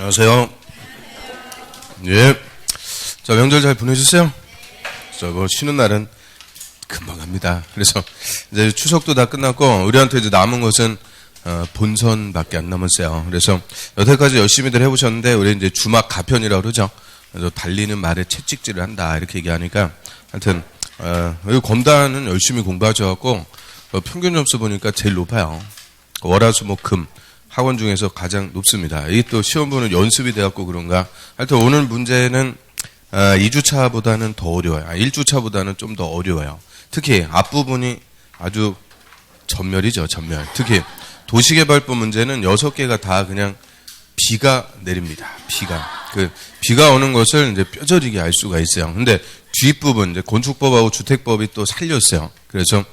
안녕하세요. 예. 자, 명절 잘 보내셨어요? 쉬는 날은 금방 갑니다. 그래서 이제 추석도 다 끝났고, 우리한테 이제 남은 것은, 본선밖에 안 남았어요. 그래서 여태까지 열심히들 해보셨는데, 우리 이제 주막 가편이라고 그러죠. 그래서 달리는 말에 채찍질을 한다. 이렇게 얘기하니까, 하여튼, 여기 검단은 열심히 공부하셔갖고, 평균 점수 보니까 제일 높아요. 월화수목금 학원 중에서 가장 높습니다. 이게 또 시험 보는 연습이 돼갖고 그런가. 하여튼 오늘 문제는 2주차보다는 더 어려워요. 1주차보다는 좀 더 어려워요. 특히 앞부분이 아주 전멸이죠. 전멸. 특히 도시개발법 문제는 6개가 다 그냥 비가 내립니다. 비가 오는 것을 이제 뼈저리게 알 수가 있어요. 근데 뒷부분 이제 건축법하고 주택법이 또 살렸어요. 그래서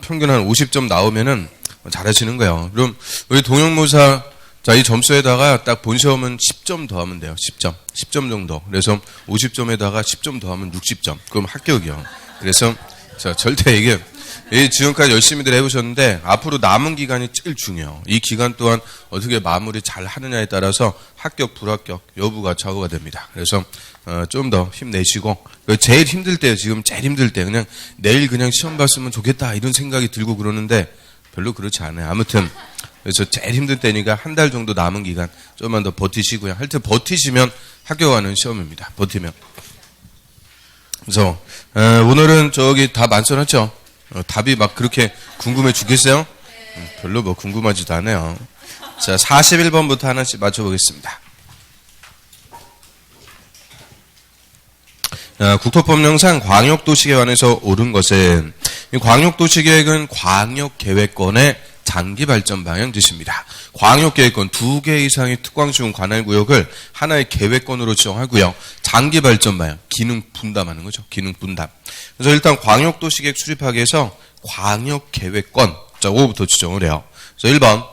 평균 한 50점 나오면은 잘하시는 거예요. 그럼 우리 동영모사 이 점수에다가 딱 본시험은 10점 더하면 돼요. 10점 정도. 그래서 50점에다가 10점 더하면 60점. 그럼 합격이요. 그래서 절대 이게 지금까지 열심히들 해보셨는데 앞으로 남은 기간이 제일 중요해요. 이 기간 동안 어떻게 마무리 잘 하느냐에 따라서 합격, 불합격 여부가 좌우가 됩니다. 그래서 좀 더 힘내시고 제일 힘들 때 지금 제일 힘들 때 그냥 내일 그냥 시험 봤으면 좋겠다 이런 생각이 들고 그러는데 별로 그렇지 않아요. 아무튼 그래서 제일 힘들 때니까 한 달 정도 남은 기간 좀만 더 버티시고요. 하여튼 버티시면 합격하는 시험입니다. 버티면. 그래서 오늘은 다 만선하죠. 답이 막 그렇게 궁금해 죽겠어요? 별로 궁금하지도 않아요. 자, 41번부터 하나씩 맞춰보겠습니다. 국토법령상 광역도시계획안에서 옳은 것은 이 광역도시계획은 광역계획권의 장기발전 방향 뜻입니다. 광역계획권 2개 이상의 특광시군 관할구역을 하나의 계획권으로 지정하고요. 장기발전 방향, 기능 분담하는 거죠. 기능 분담. 그래서 일단 광역도시계획 수립하기위해서 광역계획권 5부터 지정을 해요. 그래서 1번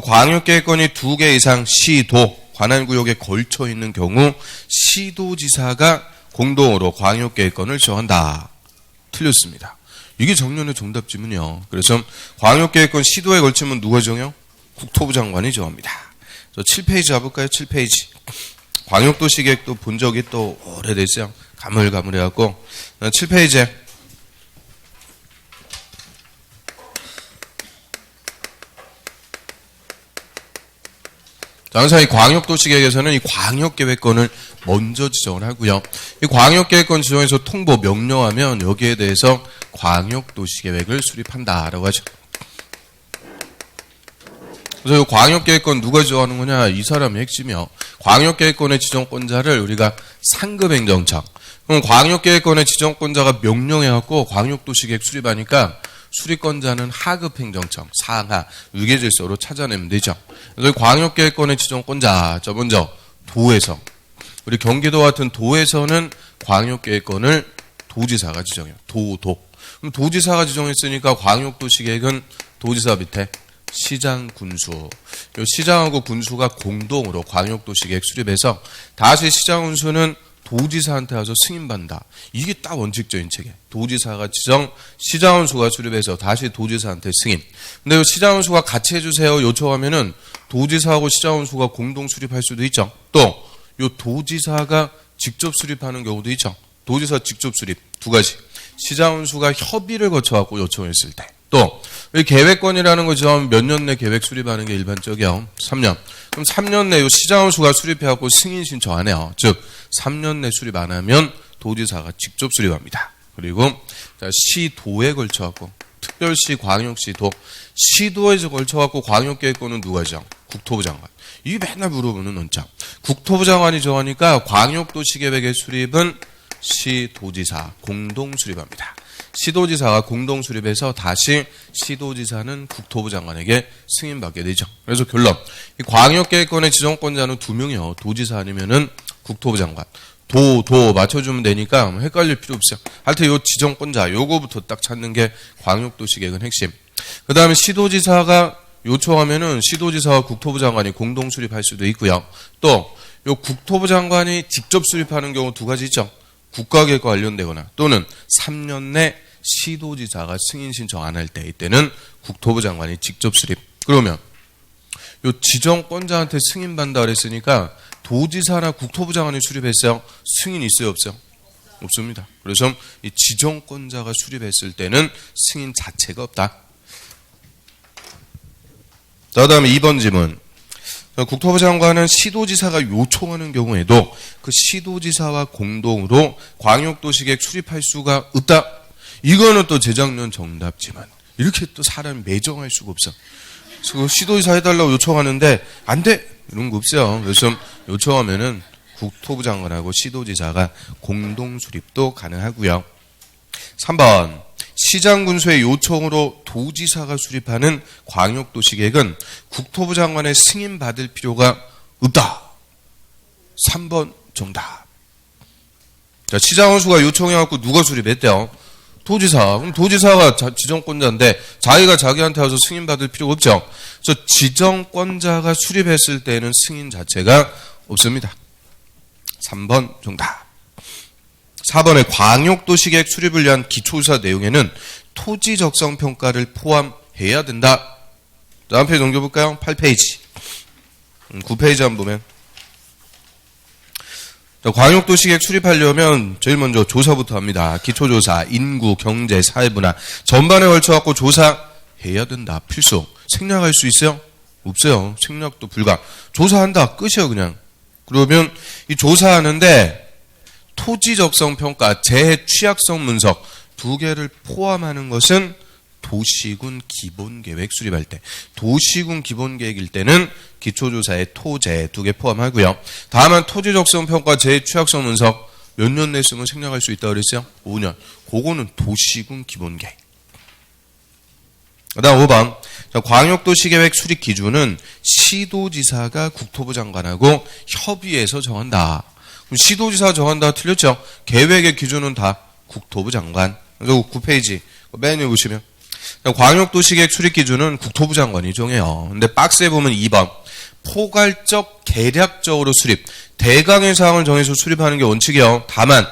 광역계획권이 2개 이상 시도 관할구역에 걸쳐 있는 경우 시도지사가 공동으로 광역계획권을 지정한다. 틀렸습니다. 이게 정년의 정답지문이요. 그래서 광역계획권 시도에 걸치면 누가 정해요? 국토부 장관이 정합니다. 7페이지 가볼까요? 7페이지. 광역도시계획도 본 적이 또 오래됐어요. 가물가물해갖고 7페이지에 항상 이 광역도시계획에서는 이 광역계획권을 먼저 지정을 하고요. 이 광역계획권 지정에서 통보 명령하면 여기에 대해서 광역도시계획을 수립한다라고 하죠. 그래서 이 광역계획권 누가 지정하는 거냐? 이 사람이 핵심이요. 광역계획권의 지정권자를 우리가 상급행정청. 그럼 광역계획권의 지정권자가 명령해갖고 광역도시계획 수립하니까 수립권자는 하급행정청, 상하, 위계질서로 찾아내면 되죠. 그래서 광역계획권의 지정권자, 먼저 도에서. 우리 경기도 같은 도에서는 광역계획권을 도지사가 지정해요. 그럼 도지사가 지정했으니까 광역도시계획은 도지사 밑에 시장, 군수. 시장하고 군수가 공동으로 광역도시계획 수립해서 다시 시장, 군수는 도지사한테 와서 승인받는다. 이게 딱 원칙적인 체계. 도지사가 지정, 시장원수가 수립해서 다시 도지사한테 승인. 근데 시장원수가 같이 해주세요 요청하면은 도지사하고 시장원수가 공동 수립할 수도 있죠. 또 요 도지사가 직접 수립하는 경우도 있죠. 도지사 직접 수립 2가지. 시장원수가 협의를 거쳐갖고 요청했을 때. 또 이 계획권이라는 거 지정하면 몇 년 내 계획 수립하는 게 일반적이요. 3년. 그럼 3년 내 시장원수가 수립해갖고 승인 신청 안 해요. 즉 3년 내 수립 안 하면 도지사가 직접 수립합니다. 그리고 시도에 걸쳐갖고 특별시, 광역시, 도 시도에 걸쳐갖고 광역계획권은 누가 지정? 국토부 장관. 이게 맨날 물어보는 원점. 국토부 장관이 정하니까 광역도시계획의 수립은 시도지사 공동 수립합니다. 시도지사가 공동 수립해서 다시 시도지사는 국토부 장관에게 승인받게 되죠. 그래서 결론. 이 광역계획권의 지정권자는 2명이요. 도지사 아니면은 국토부 장관. 도 맞춰주면 되니까 헷갈릴 필요 없어요. 하여튼 요 지정권자 요거부터 딱 찾는 게 광역도시계획은 핵심. 그 다음에 시도지사가 요청하면은 시도지사와 국토부 장관이 공동 수립할 수도 있고요. 또 요 국토부 장관이 직접 수립하는 경우 2가지 있죠. 국가계획과 관련되거나 또는 3년 내 시도지사가 승인 신청 안 할 때 이때는 국토부 장관이 직접 수립. 그러면 요 지정권자한테 승인받는다 그랬으니까 도지사나 국토부 장관이 수립했어요? 승인 있어요, 없어요? 없습니다. 그래서 이 지정권자가 수립했을 때는 승인 자체가 없다. 자, 다음에 2번 질문. 국토부 장관은 시도지사가 요청하는 경우에도 그 시도지사와 공동으로 광역도시계획 수립할 수가 없다. 이거는 또 재작년 정답지만 이렇게 또 사람이 매정할 수가 없어. 그래서 시도지사 해달라고 요청하는데 안 돼! 이런 거 없어요. 그래서 요청하면은 국토부 장관하고 시도지사가 공동 수립도 가능하고요. 3번. 시장 군수의 요청으로 도지사가 수립하는 광역도시계획은 국토부 장관의 승인 받을 필요가 없다. 3번 정답. 자, 시장 군수가 요청해갖고 누가 수립했대요? 도지사. 그럼 도지사가 지정권자인데 자기가 자기한테 와서 승인 받을 필요가 없죠. 그래서 지정권자가 수립했을 때는 승인 자체가 없습니다. 3번 정답. 4번의 광역도시계획 수립을 위한 기초조사 내용에는 토지 적성 평가를 포함해야 된다. 다음 페이지 넘겨볼까요? 8페이지. 9페이지 한번 보면. 광역도시계획 수립하려면 제일 먼저 조사부터 합니다. 기초조사, 인구, 경제, 사회문화 전반에 걸쳐갖고 조사해야 된다. 필수. 생략할 수 있어요? 없어요. 생략도 불가. 조사한다. 끝이에요, 그냥. 그러면 이 조사하는데 토지 적성 평가, 재해 취약성 분석 2개를 포함하는 것은 도시군 기본계획 수립할 때, 도시군 기본계획일 때는 기초조사에 토재 2개 포함하고요. 다음은 토지 적성 평가, 재해 취약성 분석 몇 년 냈으면 생략할 수 있다고 그랬어요? 5년. 그거는 도시군 기본계획. 그다음 5번. 광역도시계획 수립 기준은 시도지사가 국토부 장관하고 협의해서 정한다. 그럼 시도지사가 정한다 틀렸죠? 계획의 기준은 다 국토부 장관. 그래서 9페이지 맨 위에 보시면 광역도시계획 수립 기준은 국토부 장관이 정해요. 근데 박스에 보면 2번 포괄적 계략적으로 수립. 대강의 사항을 정해서 수립하는 게 원칙이에요. 다만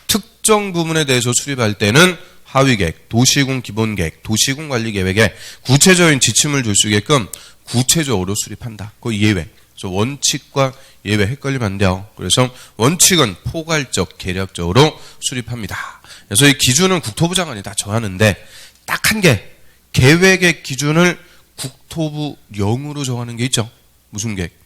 특정 부분에 대해서 수립할 때는 하위계획, 도시군 기본계획, 도시군 관리계획에 구체적인 지침을 줄 수 있게끔 구체적으로 수립한다. 그 예외. 그래서 원칙과 예외 헷갈리면 안 돼요. 그래서 원칙은 포괄적, 계략적으로 수립합니다. 그래서 이 기준은 국토부 장관이 다 정하는데 딱 한 개, 계획의 기준을 국토부령으로 정하는 게 있죠. 무슨 계획?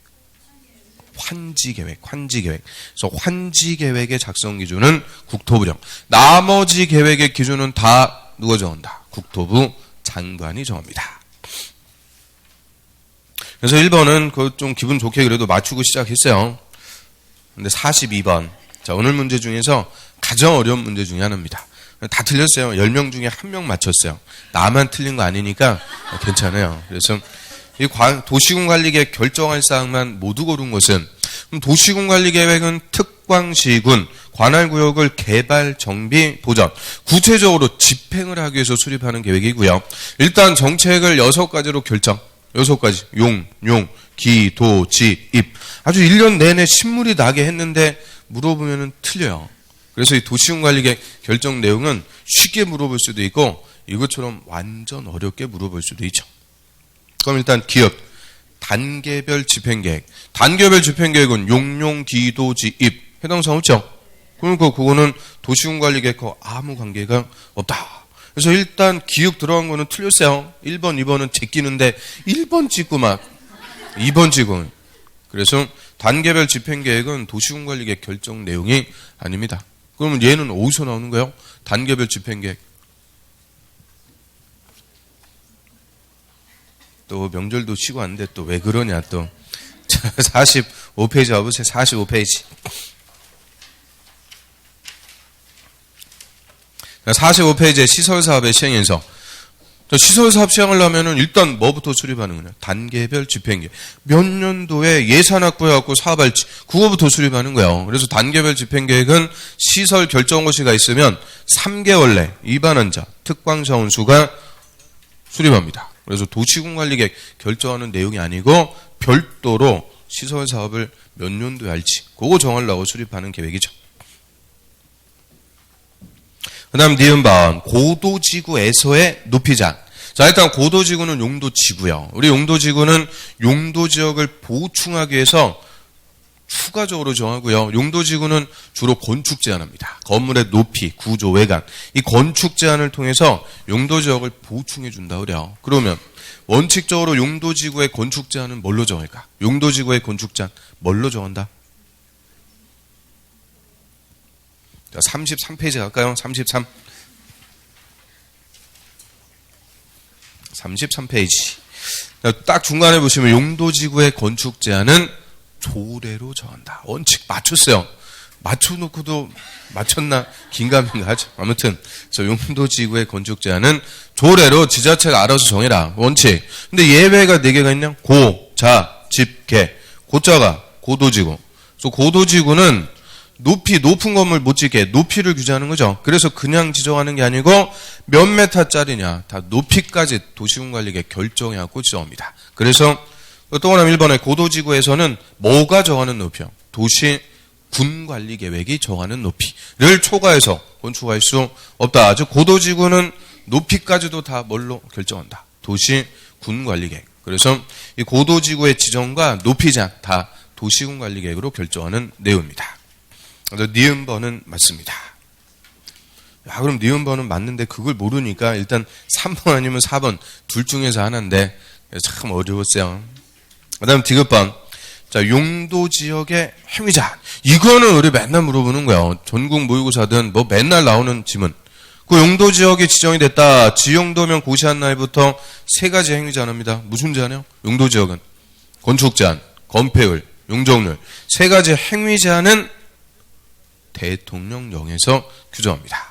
환지계획. 그래서 환지계획의 작성 기준은 국토부령. 나머지 계획의 기준은 다 누가 정한다? 국토부 장관이 정합니다. 그래서 1번은 그 좀 기분 좋게 그래도 맞추고 시작했어요. 근데 42번. 자, 오늘 문제 중에서 가장 어려운 문제 중에 하나입니다. 다 틀렸어요. 10명 중에 1명 맞췄어요. 나만 틀린 거 아니니까 괜찮아요. 그래서 이 도시군 관리계획 결정할 사항만 모두 고른 것은, 그럼 도시군 관리계획은 특광시군 관할구역을 개발, 정비, 보전, 구체적으로 집행을 하기 위해서 수립하는 계획이고요. 일단 정책을 6가지로 결정. 6가지. 용, 기, 도, 지, 입. 아주 1년 내내 신물이 나게 했는데 물어보면 틀려요. 그래서 이 도시군 관리계획 결정 내용은 쉽게 물어볼 수도 있고 이것처럼 완전 어렵게 물어볼 수도 있죠. 그럼 일단 기업, 단계별 집행계획. 단계별 집행계획은 용, 기, 도, 지, 입. 해당사항 없죠? 그러니까 그거는 도시군 관리계획과 아무 관계가 없다. 그래서 일단 기억 들어간 거는 틀렸어요. 1번, 2번은 제끼는데 1번 찍고 막 2번 찍고. 그래서 단계별 집행계획은 도시군 관리계획 결정 내용이 아닙니다. 그러면 얘는 어디서 나오는 거예요? 단계별 집행계획. 또 명절도 쉬고 왔는데 또 왜 그러냐 또. 45페이지 와보세요. 45페이지. 45페이지에 시설사업의 시행에서 시설사업 시행을 하면은 일단 뭐부터 수립하는 거냐? 단계별 집행계획. 몇 년도에 예산 확보해갖고 사업할지 그거부터 수립하는 거예요. 그래서 단계별 집행계획은 시설 결정고시가 있으면 3개월 내 입안환자, 특광사원수가 수립합니다. 그래서 도시군 관리계획 결정하는 내용이 아니고 별도로 시설사업을 몇 년도에 할지 그거 정하려고 수립하는 계획이죠. 그 다음 니은번 고도지구에서의 높이장. 자, 일단 고도지구는 용도지구요. 우리 용도지구는 용도지역을 보충하기 위해서 추가적으로 정하고요. 용도지구는 주로 건축 제한합니다. 건물의 높이, 구조, 외관. 이 건축 제한을 통해서 용도지역을 보충해 준다 그래요. 그러면 원칙적으로 용도지구의 건축 제한은 뭘로 정할까? 용도지구의 건축 제한 뭘로 정한다? 자, 33페이지 갈까요? 33페이지. 딱 중간에 보시면 용도지구의 건축 제한은 조례로 정한다. 원칙 맞췄어요. 맞춰놓고도 맞췄나 긴가민가 하죠. 아무튼 저 용도지구의 건축 제한은 조례로 지자체가 알아서 정해라. 원칙. 근데 예외가 4개가 있냐? 고, 자, 집, 개. 고자가 고도지구. 그래서 고도지구는 높은 건물 못 짓게 높이를 규제하는 거죠. 그래서 그냥 지정하는 게 아니고 몇 메타짜리냐 다 높이까지 도시군관리계 결정해갖고 지정합니다. 그래서 또 하나 1번에 고도지구에서는 뭐가 정하는 높이요? 도시군관리계획이 정하는 높이를 초과해서 건축할 수 없다. 즉 고도지구는 높이까지도 다 뭘로 결정한다? 도시군관리계획. 그래서 이 고도지구의 지정과 높이 제한 다 도시군관리계획으로 결정하는 내용입니다. 니은번은 맞습니다. 야, 그럼 니은번은 맞는데 그걸 모르니까 일단 3번 아니면 4번 둘 중에서 하나인데 참 어려웠어요. 그 다음 디귿번. 자, 용도지역의 행위자. 이거는 우리 맨날 물어보는 거예요. 전국 모의고사든 뭐 맨날 나오는 지문. 그 용도지역이 지정이 됐다. 지용도면 고시한 날부터 3가지 행위 제한합니다. 무슨 제한이요? 용도지역은 건축 제한, 건폐율, 용적률 3가지 행위 제한은 대통령령에서 규정합니다.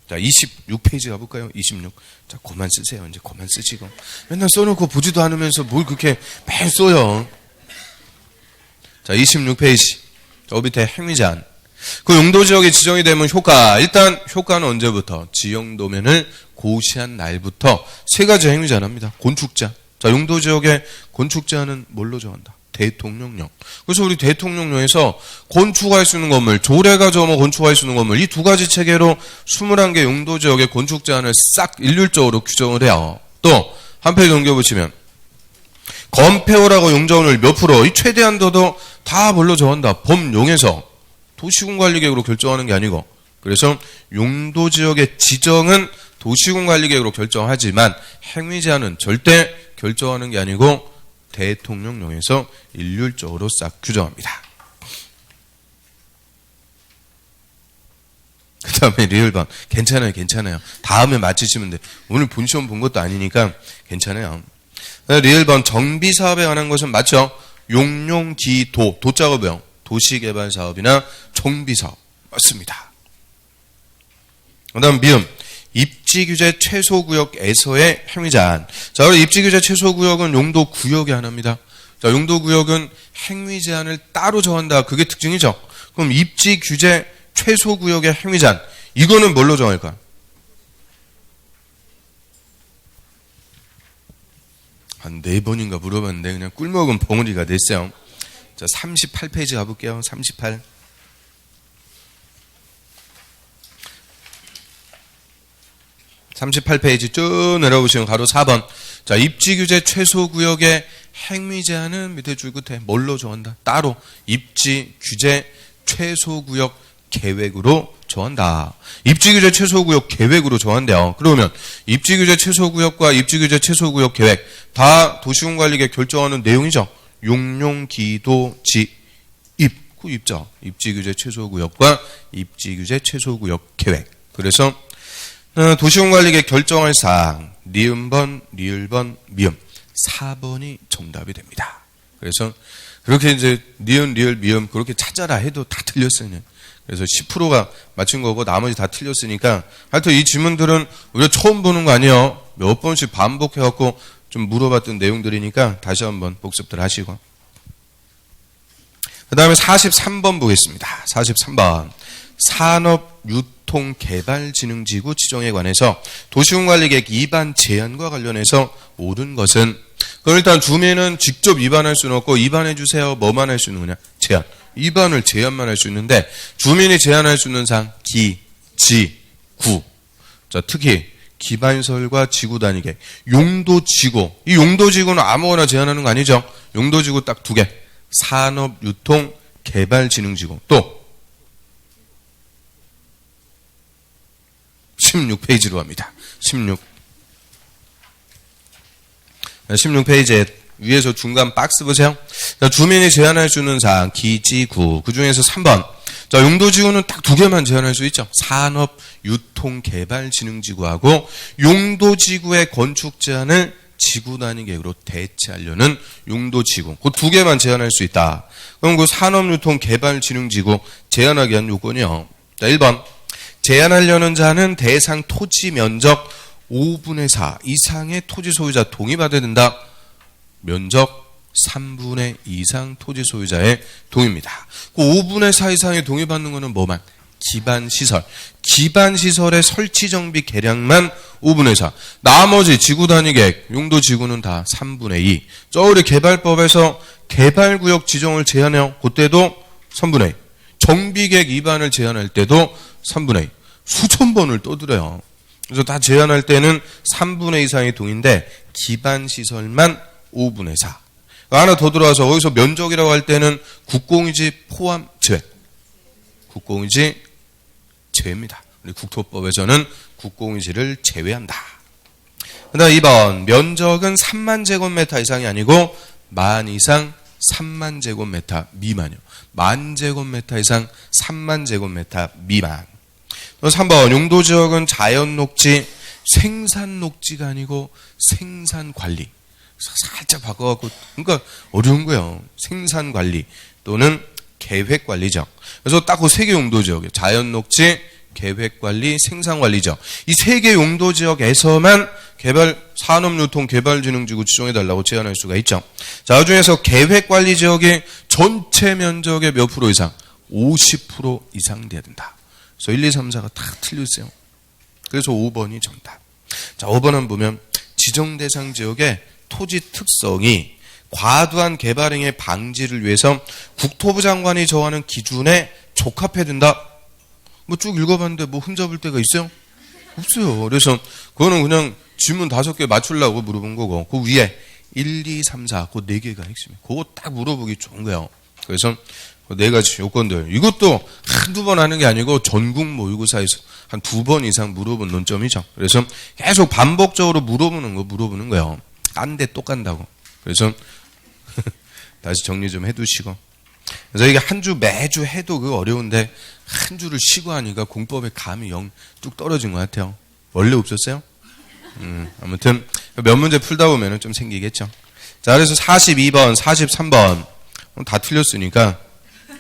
자, 26페이지 가볼까요? 26. 자, 그만 쓰세요. 이제 그만 쓰시고. 맨날 써놓고 보지도 않으면서 뭘 그렇게 매일 써요. 자, 26페이지. 저 밑에 행위 제한. 그 용도지역이 지정이 되면 효과. 일단 효과는 언제부터? 지용도면을 고시한 날부터 3가지 행위 제한합니다. 건축 제한. 자, 용도지역의 건축 제한은 뭘로 정한다? 대통령령. 그래서 우리 대통령령에서 건축할 수 있는 건물, 조례가 정하면 건축할 수 있는 건물, 이 2가지 체계로 21개 용도지역의 건축 제한을 싹 일률적으로 규정을 해요. 또 한 페이지 넘겨보시면 건폐율하고 용적률 몇 프로, 이 최대한도도 다 뭘로 정한다? 법령에서 도시군관리계획으로 결정하는 게 아니고, 그래서 용도지역의 지정은 도시군관리계획으로 결정하지만 행위 제한은 절대 결정하는 게 아니고 대통령령에서 일률적으로 싹 규정합니다. 그 다음에 리을번. 괜찮아요. 다음에 맞히시면 돼. 오늘 본시험 본 것도 아니니까 괜찮아요. 리을번. 정비사업에 관한 것은 맞죠? 용용기도. 도자가 뭐요? 도시개발사업이나 정비사업. 맞습니다. 그 다음 미음. 입지규제 최소구역에서의 행위제한. 자, 그럼 입지규제 최소구역은 용도구역의 하나입니다. 자, 용도구역은 행위제한을 따로 정한다. 그게 특징이죠. 그럼 입지규제 최소구역의 행위제한. 이거는 뭘로 정할까? 한 4번인가 물어봤는데 그냥 꿀먹은 벙어리가 됐어요. 자, 38페이지 가볼게요. 38. 38페이지 쭉 내려보시면 가로 4번. 자, 입지규제 최소구역의 행위제한은 밑에 줄 끝에 뭘로 정한다? 따로 입지규제 최소구역 계획으로 정한다. 입지규제 최소구역 계획으로 정한대요. 그러면 입지규제 최소구역과 입지규제 최소구역 계획 다 도시군관리계획 결정하는 내용이죠. 용용기도지 입. 그 입죠. 입지규제 최소구역과 입지규제 최소구역 계획. 그래서 도시군관리계획 결정할 사항 니은번, 리을번, 미음 4번이 정답이 됩니다. 그래서 그렇게 이제 니은, 리을, 미음 그렇게 찾아라 해도 다 틀렸어요. 그래서 10%가 맞춘 거고 나머지 다 틀렸으니까 하여튼 이 지문들은 우리가 처음 보는 거 아니에요. 몇 번씩 반복해갖고 좀 물어봤던 내용들이니까 다시 한번 복습들 하시고. 그 다음에 43번 보겠습니다. 43번. 산업유통개발진흥지구 지정에 관해서 도시군관리계획 위반 제한과 관련해서 옳은 것은, 그럼 일단 주민은 직접 위반할 수는 없고 위반해 주세요. 뭐만 할 수 있는 거냐? 제한. 위반을 제한만 할 수 있는데 주민이 제한할 수 있는 사항 기, 지, 구. 자, 특히 기반설과 지구 단위계획, 용도지구. 이 용도지구는 아무거나 제한하는 거 아니죠? 용도지구 딱 2개. 산업유통개발진흥지구. 또 16페이지로 갑니다. 16페이지에 위에서 중간 박스 보세요. 자, 주민이 제한할 수 있는 사항 기지구. 그중에서 3번. 자, 용도지구는 딱 두 개만 제한할 수 있죠. 산업유통개발진흥지구하고 용도지구의 건축 제한을 지구 단위 계획으로 대체하려는 용도지구. 그 두 개만 제한할 수 있다. 그럼 그 산업유통개발진흥지구 제한하기 위한 요건이요. 자, 1번. 제한하려는 자는 대상 토지 면적 5분의 4 이상의 토지 소유자 동의 받아야 된다. 면적 3분의 2 이상 토지 소유자의 동의입니다. 그 5분의 4 이상의 동의 받는 거는 뭐만? 기반시설. 기반시설의 설치 정비 계량만 5분의 4. 나머지 지구 단위 계획, 용도 지구는 다 3분의 2. 저 우리 개발법에서 개발구역 지정을 제한해요. 그때도 3분의 2. 정비계획 위반을 제한할 때도 3분의 2. 수천 번을 떠들어요. 그래서 다 제한할 때는 3분의 2 이상의 동의인데 기반시설만 5분의 4. 하나 더 들어와서 거기서 면적이라고 할 때는 국공유지 포함 제외. 국공유지 제외입니다. 우리 국토법에서는 국공유지를 제외한다. 그 다음 2번. 면적은 3만 제곱미터 이상이 아니고 만 이상 3만 제곱미터 미만이요. 만 제곱미터 이상 3만 제곱미터 미만. 3번. 용도지역은 자연녹지, 생산녹지가 아니고 생산관리. 살짝 바꿔갖고, 그러니까 어려운 거예요. 생산관리 또는 계획관리죠. 그래서 딱 그 세 개 용도지역이에요. 자연녹지, 계획관리, 생산관리죠. 이 세 개 용도지역에서만 산업유통개발진흥지구 지정해달라고 제한할 수가 있죠. 자, 그 중에서 계획관리지역이 전체 면적의 몇 프로 이상? 50% 이상 돼야 된다. 그래서 1, 2, 3, 4가 다 틀렸어요. 그래서 5번이 정답. 자, 5번은 보면 지정대상 지역의 토지 특성이 과도한 개발 행위 방지를 위해서 국토부 장관이 정하는 기준에 적합해야 된다. 뭐 쭉 읽어봤는데 뭐 흠잡을 데가 있어요? 없어요. 그래서 그거는 그냥 질문 5개 맞추려고 물어본 거고 그 위에 1, 2, 3, 4 그 4개가 핵심이에요. 그거 딱 물어보기 좋은 거예요. 그래서 그 4가지 요건들. 이것도 한두 번 하는 게 아니고 전국 모의고사에서 한 2번 이상 물어본 논점이죠. 그래서 계속 반복적으로 물어보는 거예요. 딴 데 또 간다고. 그래서 다시 정리 좀 해두시고. 그래서 이게 한 주 매주 해도 그거 어려운데 한 주를 쉬고 하니까 공법의 감이 영 뚝 떨어진 것 같아요. 원래 없었어요? 아무튼 몇 문제 풀다 보면 좀 생기겠죠. 자, 그래서 42번, 43번 다 틀렸으니까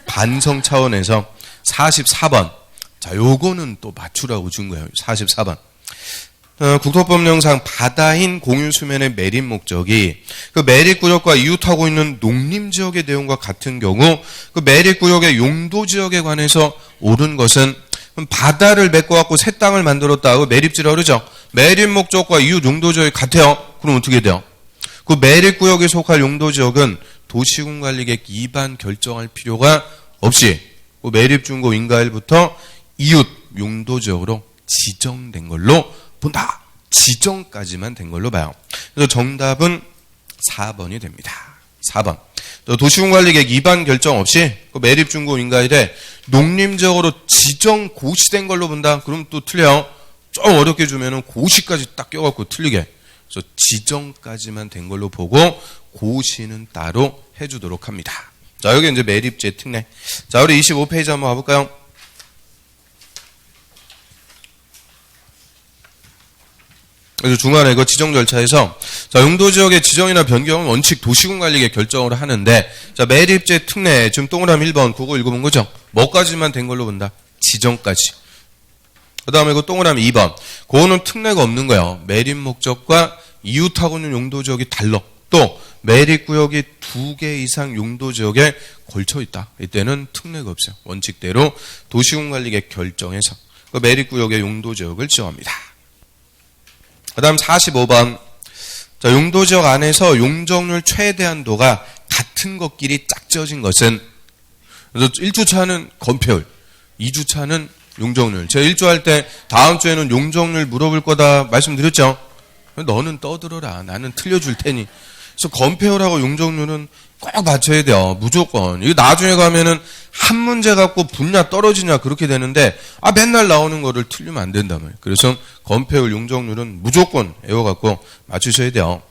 반성 차원에서 44번. 자, 요거는 또 맞추라고 준 거예요. 44번. 국토법령상 바다인 공유수면의 매립 목적이 그 매립구역과 이웃하고 있는 농림지역의 내용과 같은 경우 그 매립구역의 용도지역에 관해서 옳은 것은 바다를 메꿔갖고 새 땅을 만들었다고 매립지라고 그러죠. 매립 목적과 이웃 용도지역이 같아요. 그럼 어떻게 돼요? 그 매립구역에 속할 용도지역은 도시군관리계획 위반 결정할 필요가 없이 그 매립중고 인가일부터 이웃 용도지역으로 지정된 걸로 본다. 지정까지만 된 걸로 봐요. 그래서 정답은 4번이 됩니다. 4번. 도시군관리계획 위반 결정 없이 그 매립중고 인가일에 농림지역으로 지정 고시된 걸로 본다. 그럼 또 틀려요. 좀 어렵게 주면은 고시까지 딱 껴갖고 틀리게. 그래서 지정까지만 된 걸로 보고 고시는 따로 해주도록 합니다. 자, 여기 이제 매립지의 특례. 자, 우리 25페이지 한번 가볼까요? 그래서 중간에 이거 지정 절차에서 자, 용도지역의 지정이나 변경은 원칙 도시군관리계획 결정으로 하는데 자, 매립지의 특례 지금 동그라미 1번 그거 읽어본 거죠? 뭐까지만 된 걸로 본다? 지정까지. 그 다음에 이거 동그라미 2번 그거는 특례가 없는 거예요. 매립 목적과 이웃하고는 용도지역이 달라. 또 매립구역이 2개 이상 용도지역에 걸쳐 있다. 이때는 특례가 없어요. 원칙대로 도시군관리계획 결정해서 그 매립구역의 용도지역을 지정합니다. 그 다음 45번. 자, 용도지역 안에서 용적률 최대 한도가 같은 것끼리 짝지어진 것은 그래서 1주차는 건폐율, 2주차는 용적률. 제가 1주 할 때 다음 주에는 용적률 물어볼 거다 말씀드렸죠? 너는 떠들어라. 나는 틀려줄 테니. 그래서 건폐율하고 용적률은 꼭 맞춰야 돼요. 무조건. 이거 나중에 가면은 한 문제 갖고 분야 떨어지냐 그렇게 되는데 맨날 나오는 거를 틀리면 안 된단 말이에요. 그래서 건폐율, 용적률은 무조건 외워갖고 맞추셔야 돼요.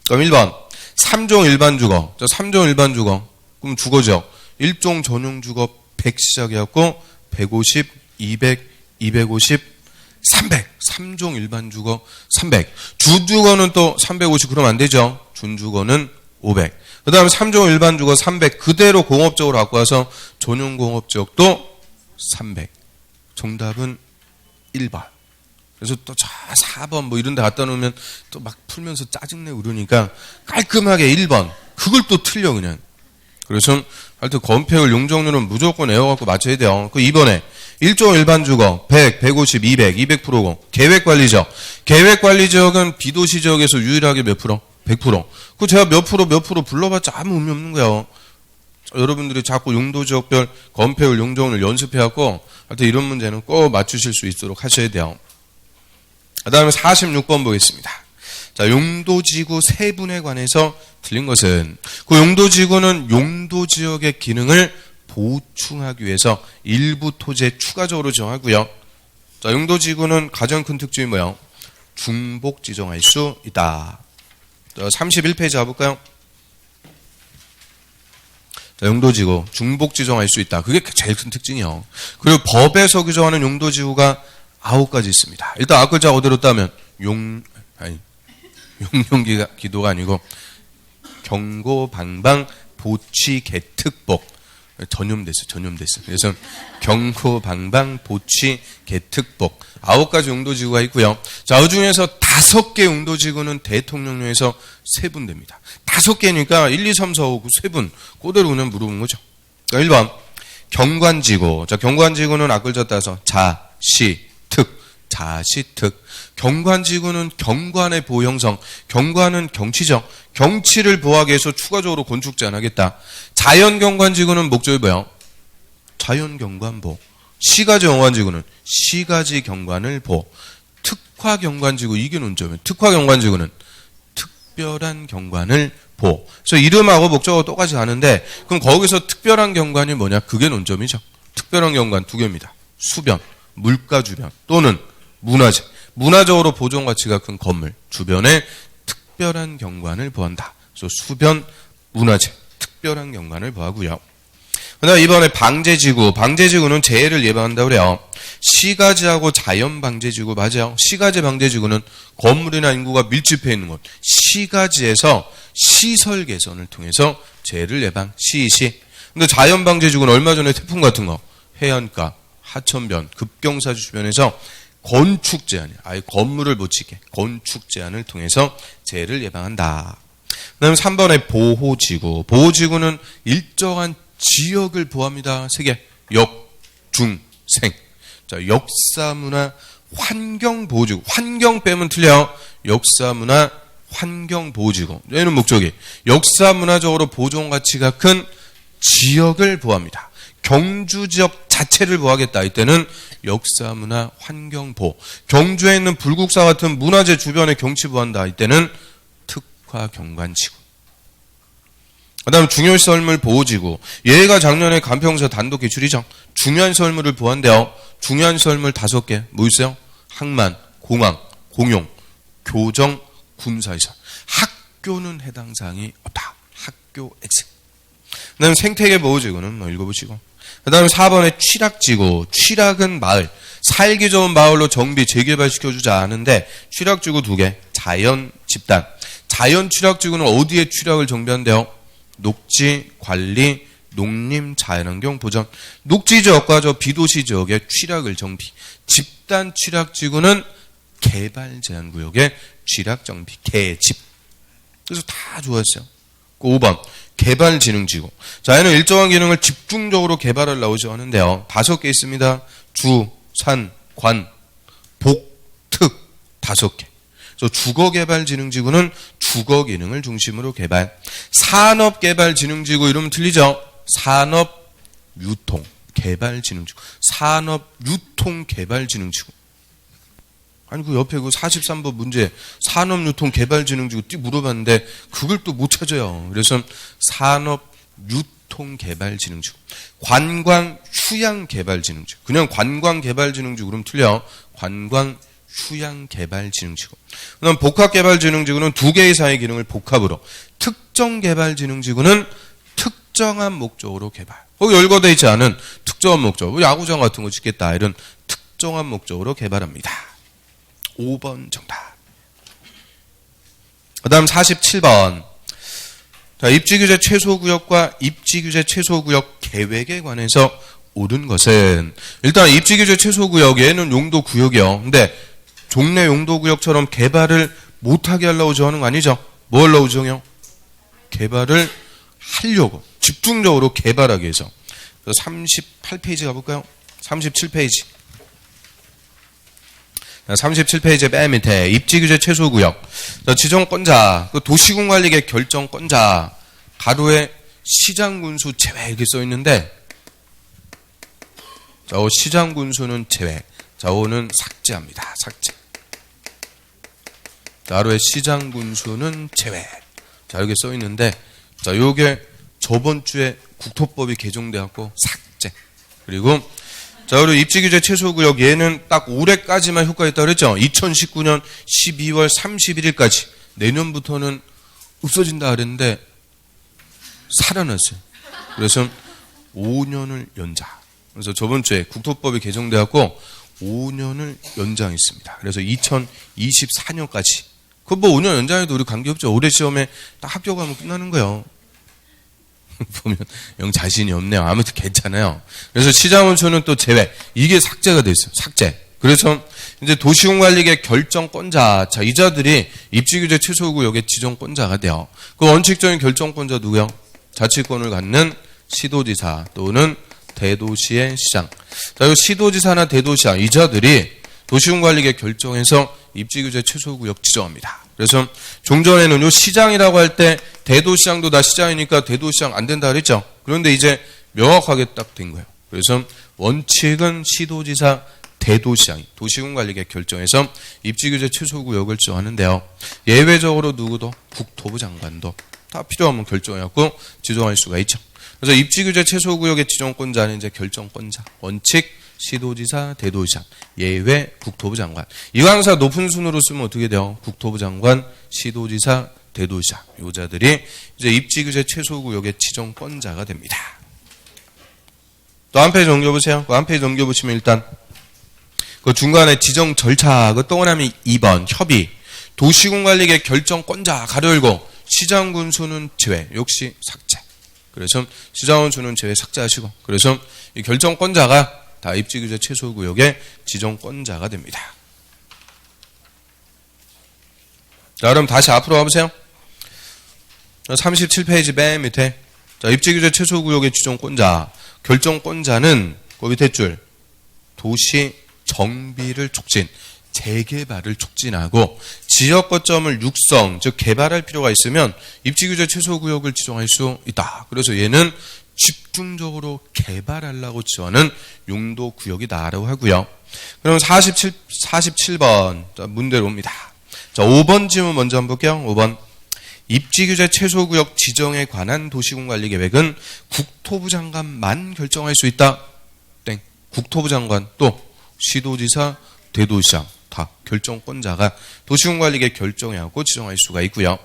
그럼 1번 3종 일반 주거. 3종 일반 주거. 그럼 주거죠. 1종 전용 주거 100 시작해갖고 150, 200, 250, 300. 3종 일반 주거 300. 준주거는 또 350 그러면 안 되죠. 준주거는 500. 그 다음에 3종 일반 주거 300 그대로 공업적으로 갖고 와서 전용 공업적도 300. 정답은 1번. 그래서 또 4번 뭐 이런 데 갖다 놓으면 또 막 풀면서 짜증내고 그러니까 깔끔하게 1번. 그걸 또 틀려 그냥. 그래서 하여튼 건폐율 용적률은 무조건 외워갖고 맞춰야 돼요. 그 2번에 1종 일반 주거 100, 150, 200, 200%고 계획관리지역. 계획관리지역은 비도시 지역에서 유일하게 몇 프로? 100%. 그 제가 몇 프로 불러봤자 아무 의미 없는 거예요. 여러분들이 자꾸 용도지역별 건폐율 용적률 연습해갖고 하여튼 이런 문제는 꼭 맞추실 수 있도록 하셔야 돼요. 그 다음에 46번 보겠습니다. 자, 용도지구 세분에 관해서 틀린 것은 그 용도지구는 용도지역의 기능을 보충하기 위해서 일부 토지에 추가적으로 지정하고요. 자, 용도지구는 가장 큰 특징이 뭐예요? 중복 지정할 수 있다. 자, 31페이지 가볼까요? 자, 용도지구 중복 지정할 수 있다. 그게 제일 큰 특징이요. 그리고 법에서 규정하는 용도지구가 9가지 있습니다. 일단 앞글자 그대로 따면 용용기도가 아니고 경고, 방방, 보치, 개특복 전염됐어. 그래서 경고, 방방, 보치, 개특복 9가지 용도지구가 있고요. 자, 그 중에서 5개 용도지구는 대통령령에서 세분됩니다. 5개니까 1, 2, 3, 4, 5, 9 세분 그대로 그냥 물어본 거죠. 그러니까 1번 경관지구. 자, 경관지구는 앞글자 따서 자, 시, 특. 자시특. 경관지구는 경관의 보호 형성. 경관은 경치죠. 경치를 보호하기 위해서 추가적으로 건축 제한하겠다. 자연경관지구는 목적이 뭐예요? 자연경관보. 시가지 경관지구는 시가지 경관을 보호. 특화경관지구 이게 논점이에요. 특화경관지구는 특별한 경관을 보호. 그래서 이름하고 목적하고 똑같이 가는데 그럼 거기서 특별한 경관이 뭐냐? 그게 논점이죠. 특별한 경관 2개입니다. 수변, 물가 주변 또는 문화재. 문화적으로 보존 가치가 큰 건물 주변에 특별한 경관을 보한다. 그래서 수변, 문화재, 특별한 경관을 보하고요. 그다음 이번에 방제지구. 방제지구는 재해를 예방한다고 그래요. 시가지하고 자연방제지구 맞아요. 시가지 방제지구는 건물이나 인구가 밀집해 있는 곳. 시가지에서 시설 개선을 통해서 재해를 예방. 시시. 근데 자연방제지구는 얼마 전에 태풍 같은 거 해안가, 하천변, 급경사 주변에서 건축 제한이에요. 아예 건물을 못 짓게 건축 제한을 통해서 재해를 예방한다. 그다음에 3번에 보호지구. 보호지구는 일정한 지역을 보호합니다. 3개. 역, 중, 생. 자, 역사문화, 환경보호지구. 환경 빼면 틀려요. 역사문화, 환경보호지구. 얘는 목적이 역사문화적으로 보존 가치가 큰 지역을 보호합니다. 경주지역 자체를 보호하겠다. 이때는 역사문화 환경보호. 경주에 있는 불국사 같은 문화재 주변의 경치 보호한다. 이때는 특화경관지구. 그 다음 중요시설물 보호지구. 얘가 작년에 간평사 단독 기출이죠. 중요한 시설물을 보호한대요. 중요한 시설물 5개. 뭐 있어요? 항만, 공항, 공용, 교정, 군사시설. 학교는 해당 사항이 없다. 학교 X. 그 다음 생태계 보호지구는 뭐 읽어보시고. 그 다음에 4번에 취락지구. 취락은 마을. 살기 좋은 마을로 정비, 재개발시켜주자 하는데 취락지구 2개. 자연 집단. 자연 취락지구는 어디에 취락을 정비한대요? 녹지, 관리, 농림, 자연환경 보전. 녹지지역과 저 비도시 지역의 취락을 정비. 집단 취락지구는 개발제한구역의 취락정비. 개집. 그래서 다 좋았어요. 그 5번. 개발진흥지구. 자, 얘는 일정한 기능을 집중적으로 개발하려고 하는데요. 5개 있습니다. 주, 산, 관, 복, 특 5개. 그래서 주거개발진흥지구는 주거기능을 중심으로 개발. 산업개발진흥지구 이러면 틀리죠? 산업유통개발진흥지구. 산업유통개발진흥지구. 아니, 그 옆에 그 43번 문제, 산업유통개발진흥지구 띠 물어봤는데, 그걸 또 못 찾아요. 그래서 산업유통개발진흥지구. 관광휴양개발진흥지구. 그냥 관광개발진흥지구 그러면 틀려. 관광휴양개발진흥지구. 그다음 복합개발진흥지구는 두 개 이상의 기능을 복합으로. 특정개발진흥지구는 특정한 목적으로 개발. 거기 열거되어 있지 않은 특정한 목적. 야구장 같은 거 짓겠다. 이런 특정한 목적으로 개발합니다. 5번 정답. 그 다음 47번. 자, 입지규제 최소구역과 입지규제 최소구역 계획에 관해서 옳은 것은, 일단 입지규제 최소구역에는 용도구역이요. 근데 종래 용도구역처럼 개발을 못하게 하려고 정하는 거 아니죠? 뭐 하려고 정해요? 개발을 하려고. 집중적으로 개발하기 위해서. 38페이지 가볼까요? 37페이지. 37페이지 맨 밑에 입지규제 최소구역. 지정권자, 그 도시군관리계획 결정권자, 가로에 시장군수 제외 이렇게 써 있는데, 자, 시장군수는 제외. 자, 오는 삭제합니다. 삭제. 가로에 시장군수는 제외. 자, 이렇게 써 있는데, 자, 요게 저번 주에 국토법이 개정돼갖고 삭제. 그리고 자, 그리고 입지규제 최소구역 얘는 딱 올해까지만 효과가 있다고 그랬죠? 2019년 12월 31일까지. 내년부터는 없어진다 그랬는데 살아났어요. 그래서 5년을 연장. 그래서 저번 주에 국토법이 개정돼갖고 5년을 연장했습니다. 그래서 2024년까지. 그 뭐 5년 연장해도 우리 관계없죠. 올해 시험에 딱 합격하면 끝나는 거예요. 보면 영 자신이 없네요. 아무튼 괜찮아요. 그래서 시장원수는 또 제외. 이게 삭제가 돼 있어요. 삭제. 그래서 이제 도시군관리계획 결정권자, 자, 이자들이 입지규제 최소구역의 지정권자가 돼요. 그 원칙적인 결정권자 누구요? 자치권을 갖는 시도지사 또는 대도시의 시장. 자, 이 시도지사나 대도시장 이자들이 도시군관리계획 결정해서 입지규제 최소구역 지정합니다. 그래서 종전에는 요 시장이라고 할 때 대도시장도 다 시장이니까 대도시장 안 된다 그랬죠. 그런데 이제 명확하게 딱 된 거예요. 그래서 원칙은 시도지사, 대도시장, 도시군관리계획 결정해서 입지규제 최소구역을 지정하는데요. 예외적으로 누구도 국토부 장관도 다 필요하면 결정해갖고 지정할 수가 있죠. 그래서 입지규제 최소구역의 지정권자는 이제 결정권자, 원칙 시도지사, 대도시장, 예외 국토부 장관. 이왕사 높은 순으로 쓰면 어떻게 돼요? 국토부 장관, 시도지사, 대도시장. 요자들이 이제 입지규제 최소구역의 지정권자가 됩니다. 또 한 페이지 넘겨보세요. 그 한 페이지 넘겨보시면 일단 그 중간에 지정 절차, 그 동그라미 2번 협의. 도시군관리계획 결정권자 가로 열고 시장군수는 제외. 역시 삭제. 그래서 시장군수는 제외 삭제하시고. 그래서 이 결정권자가 다 입지규제 최소구역의 지정권자가 됩니다. 자, 그럼 다시 앞으로 와보세요. 37페이지 맨 밑에. 자, 입지규제 최소구역의 지정권자. 결정권자는 그 밑에 줄. 도시 정비를 촉진, 재개발을 촉진하고 지역 거점을 육성, 즉 개발할 필요가 있으면 입지규제 최소구역을 지정할 수 있다. 그래서 얘는 집중적으로 개발하려고 지원하는 용도구역이다라고 하고요. 그럼 47번 자, 문제로 옵니다. 자, 5번 질문 먼저 한번 볼게요. 5번. 입지규제 최소구역 지정에 관한 도시군관리계획은 국토부 장관만 결정할 수 있다. 땡. 국토부 장관 또 시도지사, 대도시장 다 결정권자가 도시군관리계획 결정해갖고 지정할 수가 있고요.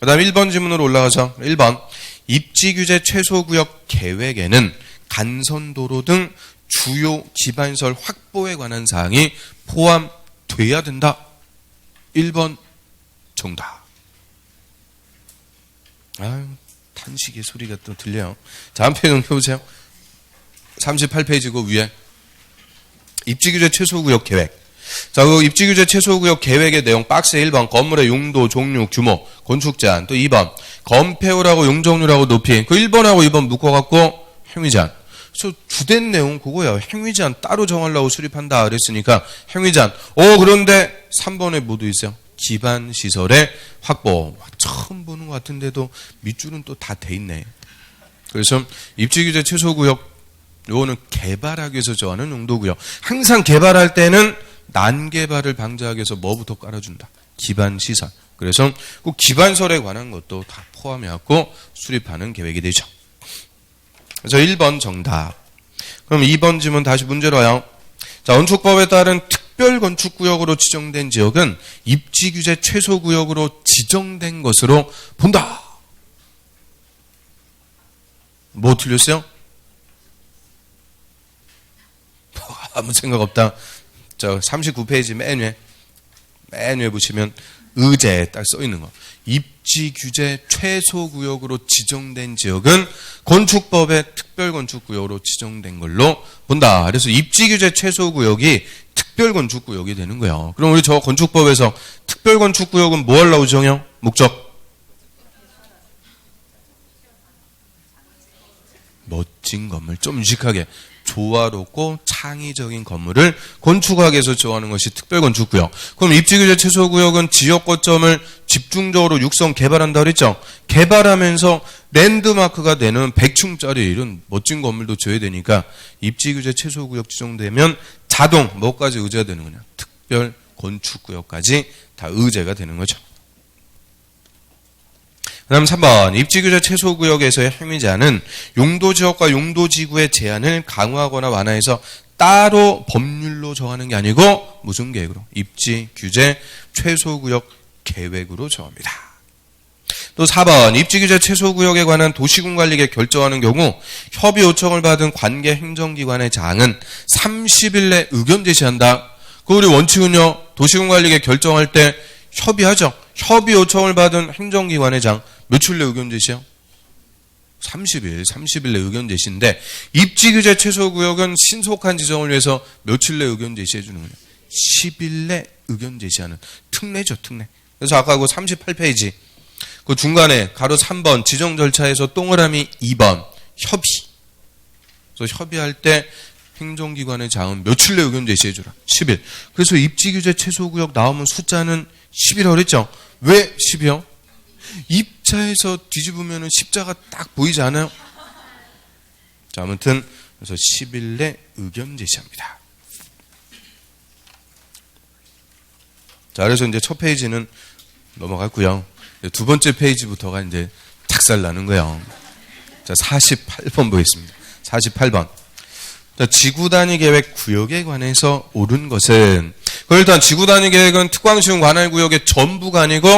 그 다음 1번 질문으로 올라가서 1번. 입지규제 최소구역 계획에는 간선도로 등 주요 기반시설 확보에 관한 사항이 포함돼야 된다. 1번 정답. 아유, 탄식의 소리가 또 들려요. 자, 한 페이지 넘겨보세요. 38페이지 그 위에 입지규제 최소구역 계획. 자, 그 입지규제 최소구역 계획의 내용 박스 1번 건물의 용도, 종류, 규모, 건축 제한. 또 2번 건폐율하고 용적률하고 높이. 그 1번하고 2번 묶어갖고 행위제한. 그래서 주된 내용 그거예요. 행위제한 따로 정하려고 수립한다 그랬으니까 행위제한. 그런데 3번에 뭐도 있어요? 기반시설의 확보. 처음 보는 것 같은데도 밑줄은 또 다 돼 있네. 그래서 입지규제 최소구역 요거는 개발하기 위해서 정하는 용도고요. 항상 개발할 때는 난개발을 방지하기 위해서 뭐부터 깔아준다? 기반시설. 그래서 그 기반설에 관한 것도 다 포함해갖고 수립하는 계획이 되죠. 그래서 1번 정답. 그럼 2번 질문 다시 문제로 와요. 자, 건축법에 따른 특별건축구역으로 지정된 지역은 입지규제 최소구역으로 지정된 것으로 본다. 뭐 틀렸어요? 아무 생각 없다. 저 39페이지 맨 위에 보시면 의제에 딱 써 있는 거. 입지규제 최소구역으로 지정된 지역은 건축법의 특별건축구역으로 지정된 걸로 본다. 그래서 입지규제 최소구역이 특별건축구역이 되는 거예요. 그럼 우리 저 건축법에서 특별건축구역은 뭐 하려고 정해요? 목적. 멋진 건물, 좀 유식하게 조화롭고 창의적인 건물을 건축하기 위해서 지정하는 것이 특별건축구역. 그럼 입지규제 최소구역은 지역 거점을 집중적으로 육성 개발한다 그랬죠. 개발하면서 랜드마크가 되는 100층짜리 이런 멋진 건물도 지어야 되니까 입지규제 최소구역 지정되면 자동 뭐까지 의제가 되는 거냐? 특별건축구역까지 다 의제가 되는 거죠. 그 다음 3번 입지규제 최소구역에서의 행위자는 용도지역과 용도지구의 제한을 강화하거나 완화해서 따로 법률로 정하는 게 아니고 무슨 계획으로? 입지규제 최소구역 계획으로 정합니다. 또 4번 입지규제 최소구역에 관한 도시군관리계획 결정하는 경우 협의 요청을 받은 관계 행정기관의 장은 30일 내 의견 제시한다. 그 우리 원칙은요. 도시군관리계획 결정할 때 협의하죠. 협의 요청을 받은 행정기관의 장 며칠 내 의견 제시요? 30일 내 의견 제시인데 입지규제 최소구역은 신속한 지정을 위해서 며칠 내 의견 제시해 주는 거예요. 10일 내 의견 제시하는 특례죠, 특례. 그래서 아까 그 38페이지 그 중간에 가로 3번 지정 절차에서 동그라미 2번 협의. 그래서 협의할 때 행정기관의 장은 며칠 내 의견 제시해 주라. 10일. 그래서 입지규제 최소구역 나오면 숫자는 10이라고 그랬죠. 왜 10이요? 입자에서 뒤집으면 십자가 딱 보이지 않아요? 자, 아무튼 그래서 10일 내 의견 제시합니다. 자, 그래서 이제 첫 페이지는 넘어갔고요. 두 번째 페이지부터가 이제 작살 나는 거예요. 자, 48번 보겠습니다. 48번. 자, 지구단위 계획 구역에 관해서 옳은 것은 일단 지구단위 계획은 특광시군 관할구역의 전부가 아니고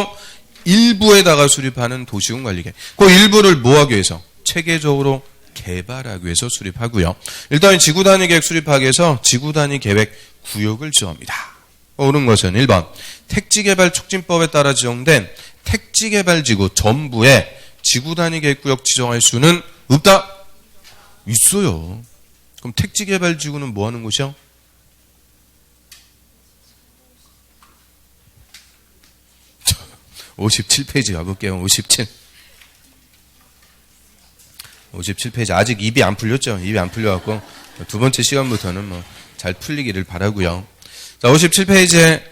일부에다가 수립하는 도시군 관리계획. 그 일부를 뭐 하기 위해서? 체계적으로 개발하기 위해서 수립하고요. 일단 지구단위 계획 수립하기 위해서 지구단위 계획 구역을 지정합니다. 옳은 것은 1번 택지개발촉진법에 따라 지정된 택지개발지구 전부에 지구단위 계획구역 지정할 수는 없다? 있어요. 그럼 택지개발지구는 뭐 하는 곳이요? 자, 57페이지 가볼게요. 57페이지. 아직 입이 안 풀렸죠? 입이 안 풀려갖고 두 번째 시간부터는 뭐 잘 풀리기를 바라고요. 자, 57페이지에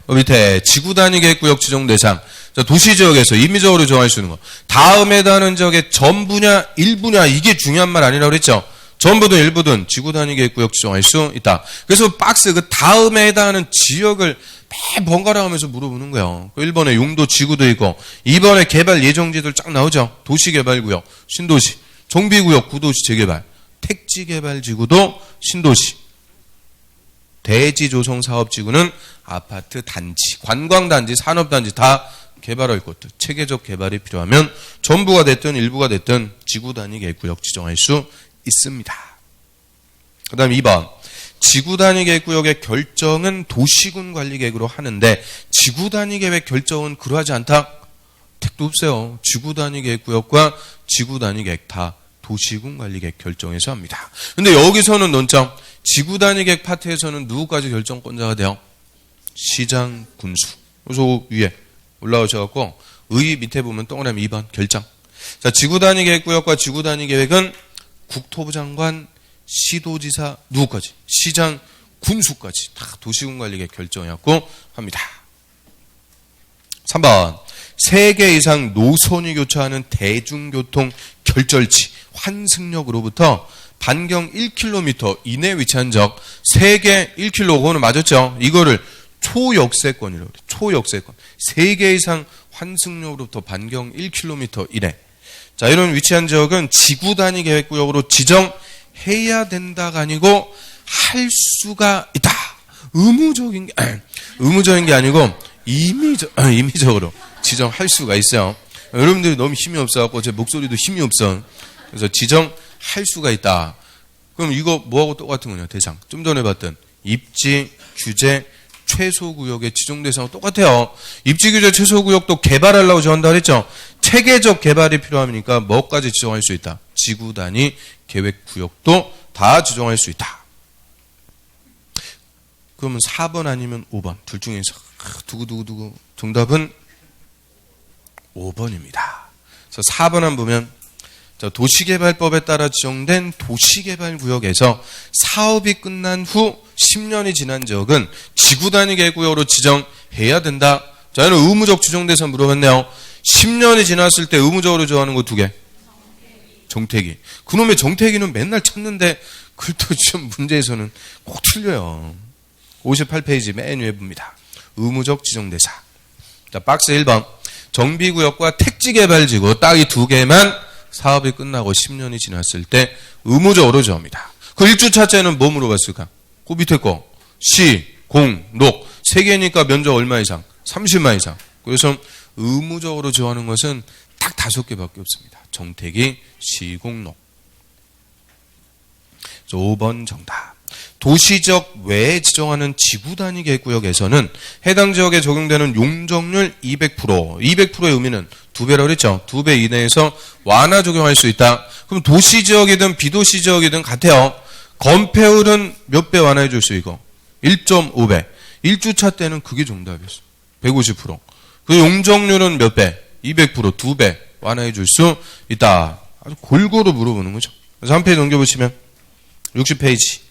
밑에 지구단위 계획구역 지정 대상. 자, 도시지역에서 임의적으로 정할 수 있는 거. 다음에 해당하는 지역의 전부냐 일부냐 이게 중요한 말 아니라고 그랬죠? 전부든 일부든 지구단위 계획구역 지정할 수 있다. 그래서 박스 그 다음에 해당하는 지역을 매 번갈아 가면서 물어보는 거예요. 1번에 용도 지구도 있고 2번에 개발 예정지들 쫙 나오죠. 도시개발구역, 신도시, 정비구역, 구도시 재개발, 택지개발지구도 신도시, 대지조성사업지구는 아파트 단지, 관광단지, 산업단지 다 개발할 것들, 체계적 개발이 필요하면 전부가 됐든 일부가 됐든 지구단위 계획구역 지정할 수 있습니다. 그 다음 2번 지구단위 계획구역의 결정은 도시군 관리계획으로 하는데 지구단위 계획 결정은 그러하지 않다? 택도 없어요. 지구단위 계획구역과 지구단위 계획 다 도시군 관리계획 결정해서 합니다. 근데 여기서는 논점 지구단위 계획 파트에서는 누구까지 결정권자가 돼요? 시장, 군수. 그래서 위에 올라오셔갖고 의 밑에 보면 동그라미 2번 결정. 자, 지구단위 계획구역과 지구단위 계획은 국토부 장관, 시도지사 누구까지? 시장, 군수까지 다 도시군 관리계획 결정해갖고 합니다. 3번 3개 이상 노선이 교차하는 대중교통 결절지 환승역으로부터 반경 1km 이내에 위치한 적, 세계 1km, 그거는 맞았죠? 이거를 초역세권이라고 그래요. 초역세권. 3개 이상 환승로부터 반경 1km 이내. 자, 이런 위치한 지역은 지구 단위 계획구역으로 지정해야 된다가 아니고 할 수가 있다. 의무적인 게 아니고 임의적으로 지정할 수가 있어요. 여러분들이 너무 힘이 없어갖고 제 목소리도 힘이 없어. 그래서 지정할 수가 있다. 그럼 이거 뭐하고 똑같은 거냐? 대상. 좀 전에 봤던 입지, 규제, 최소구역의 지정 대상하고 똑같아요. 입지, 규제, 최소구역도 개발하려고 정한다 그랬죠? 체계적 개발이 필요하니까 뭐까지 지정할 수 있다? 지구 단위 계획구역도 다 지정할 수 있다. 그러면 4번 아니면 5번 둘 중에서 두구두구두구 정답은 5번입니다. 그래서 4번 한번 보면 도시개발법에 따라 지정된 도시개발구역에서 사업이 끝난 후 10년이 지난 지역은 지구단위 계획구역으로 지정해야 된다. 자, 이는 의무적 지정돼서 물어봤네요. 10년이 지났을 때 의무적으로 정하는 거 2개. 정택이. 그놈의 정택이는 맨날 찾는데 그걸 또 시험 문제에서는 꼭 틀려요. 58페이지 맨 위에 봅니다. 의무적 지정대사. 자, 박스 1번. 정비구역과 택지개발지구 딱 이 2개만 사업이 끝나고 10년이 지났을 때 의무적으로 정합니다. 그 1주차째는 뭐 물어봤을까? 그 밑에 거. 시, 공, 녹. 3개니까 면적 얼마 이상? 30만 이상. 그래서 의무적으로 정하는 것은 딱 5개밖에 없습니다. 정택이, 시, 공, 녹. 5번 정답. 도시적 외에 지정하는 지구단위 계획구역에서는 해당 지역에 적용되는 용적률 200%. 200%의 의미는 2배라고 그랬죠. 2배 이내에서 완화 적용할 수 있다. 그럼 도시지역이든 비도시지역이든 같아요. 건폐율은 몇 배 완화해 줄 수 있고? 1.5배. 1주차 때는 그게 정답이었어. 150%. 그 용적률은 몇 배? 200%. 2배 완화해 줄 수 있다. 아주 골고루 물어보는 거죠. 그래서 한 페이지 넘겨보시면 60페이지.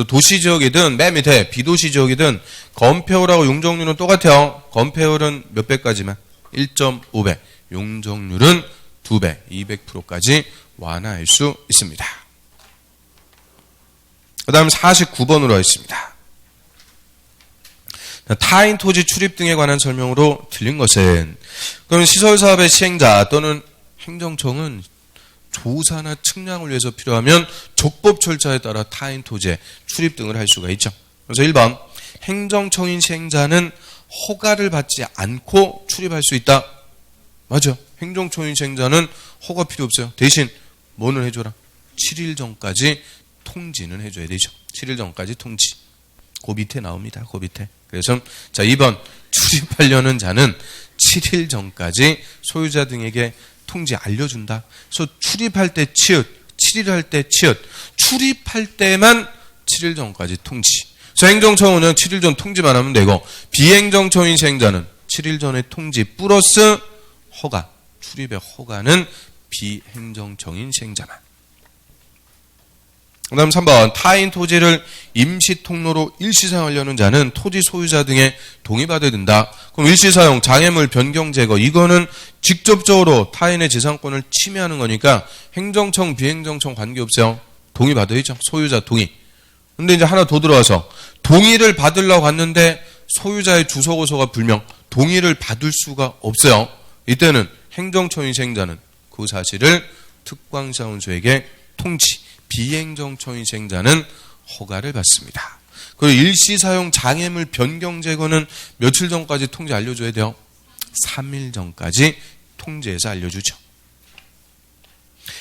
도시지역이든 맨 밑에 비도시지역이든 건폐율하고 용적률은 똑같아요. 건폐율은 몇 배까지만? 1.5배. 용적률은 2배. 200%까지 완화할 수 있습니다. 그 다음 49번으로 하겠습니다. 타인 토지 출입 등에 관한 설명으로 틀린 것은, 그럼 시설사업의 시행자 또는 행정청은 조사나 측량을 위해서 필요하면 적법 절차에 따라 타인 토지에 출입 등을 할 수가 있죠. 그래서 1번 행정청인 시행자는 허가를 받지 않고 출입할 수 있다. 맞아. 행정청인 시행자는 허가 필요 없어요. 대신 뭐는 해줘라? 7일 전까지 통지는 해줘야 되죠. 7일 전까지 통지. 그 밑에 나옵니다. 그 밑에. 그래서 자 2번 출입하려는 자는 7일 전까지 소유자 등에게 통지 알려준다. 그래서 출입할 때 치읓, 7일 할 때 치읓, 출입할 때만 7일 전까지 통지. 그래서 행정청은 7일 전 통지만 하면 되고, 비행정청인 시행자는 7일 전에 통지 플러스 허가, 출입의 허가는 비행정청인 시행자만. 그 다음 3번 타인 토지를 임시 통로로 일시 사용하려는 자는 토지 소유자 등의 동의받아야 된다. 그럼 일시 사용, 장애물 변경 제거, 이거는 직접적으로 타인의 재산권을 침해하는 거니까 행정청, 비행정청 관계없어요. 동의받아야죠. 소유자 동의. 근데 이제 하나 더 들어와서 동의를 받으려고 갔는데 소유자의 주소고소가 불명, 동의를 받을 수가 없어요. 이때는 행정청인 시행자는 그 사실을 특광사원소에게 통지, 비행정청인 시행자는 허가를 받습니다. 그리고 일시사용 장애물 변경 제거는 며칠 전까지 통지 알려줘야 돼요? 3일 전까지 통지해서 알려주죠.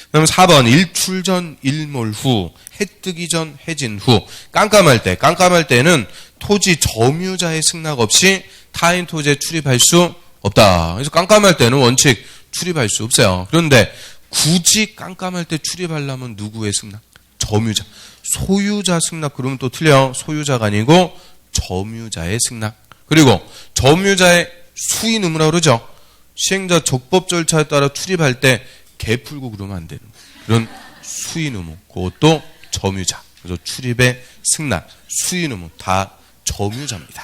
그다음 4번 일출 전 일몰 후, 해 뜨기 전 해진 후, 깜깜할 때는 토지 점유자의 승낙 없이 타인 토지에 출입할 수 없다. 그래서 깜깜할 때는 원칙 출입할 수 없어요. 그런데 굳이 깜깜할 때 출입하려면 누구의 승낙? 점유자. 소유자 승낙 그러면 또 틀려. 소유자가 아니고 점유자의 승낙. 그리고 점유자의 수인 의무라고 그러죠. 시행자 적법 절차에 따라 출입할 때 개 풀고 그러면 안 되는 그런 수인 의무. 그것도 점유자. 그래서 출입의 승낙, 수인 의무 다 점유자입니다.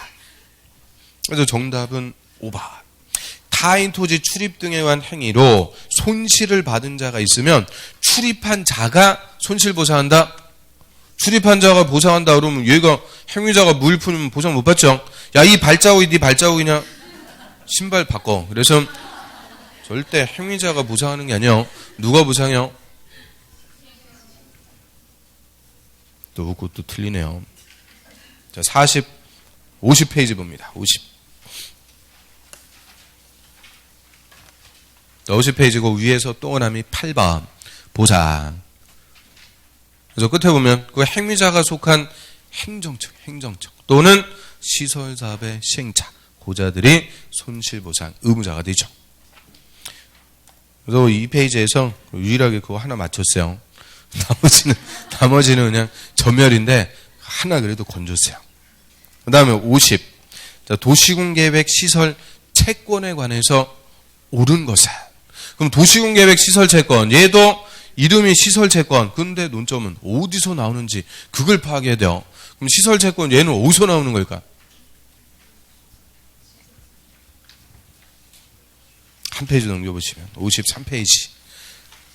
그래서 정답은 5번. 타인 토지 출입 등에 관한 행위로 손실을 받은 자가 있으면 출입한 자가 손실 보상한다? 출입한 자가 보상한다 그러면 얘가 행위자가 무일푼이면 보상 못 받죠? 야, 이 발자국이 네 발자국이냐? 신발 바꿔. 그래서 절대 행위자가 보상하는 게 아니에요. 누가 보상해요? 또 웃고 또 틀리네요. 자, 50페이지 봅니다. 50페이지고 위에서 동그라미 8번 보상. 그래서 끝에 보면 그 행위자가 속한 행정청 또는 시설사업의 시행자, 고자들이 손실보상 의무자가 되죠. 그래서 이 페이지에서 유일하게 그거 하나 맞췄어요. 나머지는 그냥 전멸인데 하나 그래도 건졌어요. 그 다음에 50. 자, 도시군계획 시설 채권에 관해서 옳은 것은. 그럼 도시군계획 시설 채권, 얘도 이름이 시설 채권. 근데 논점은 어디서 나오는지 그걸 파악해야 돼요. 그럼 시설 채권 얘는 어디서 나오는 걸까? 한 페이지 넘겨보시면 53페이지.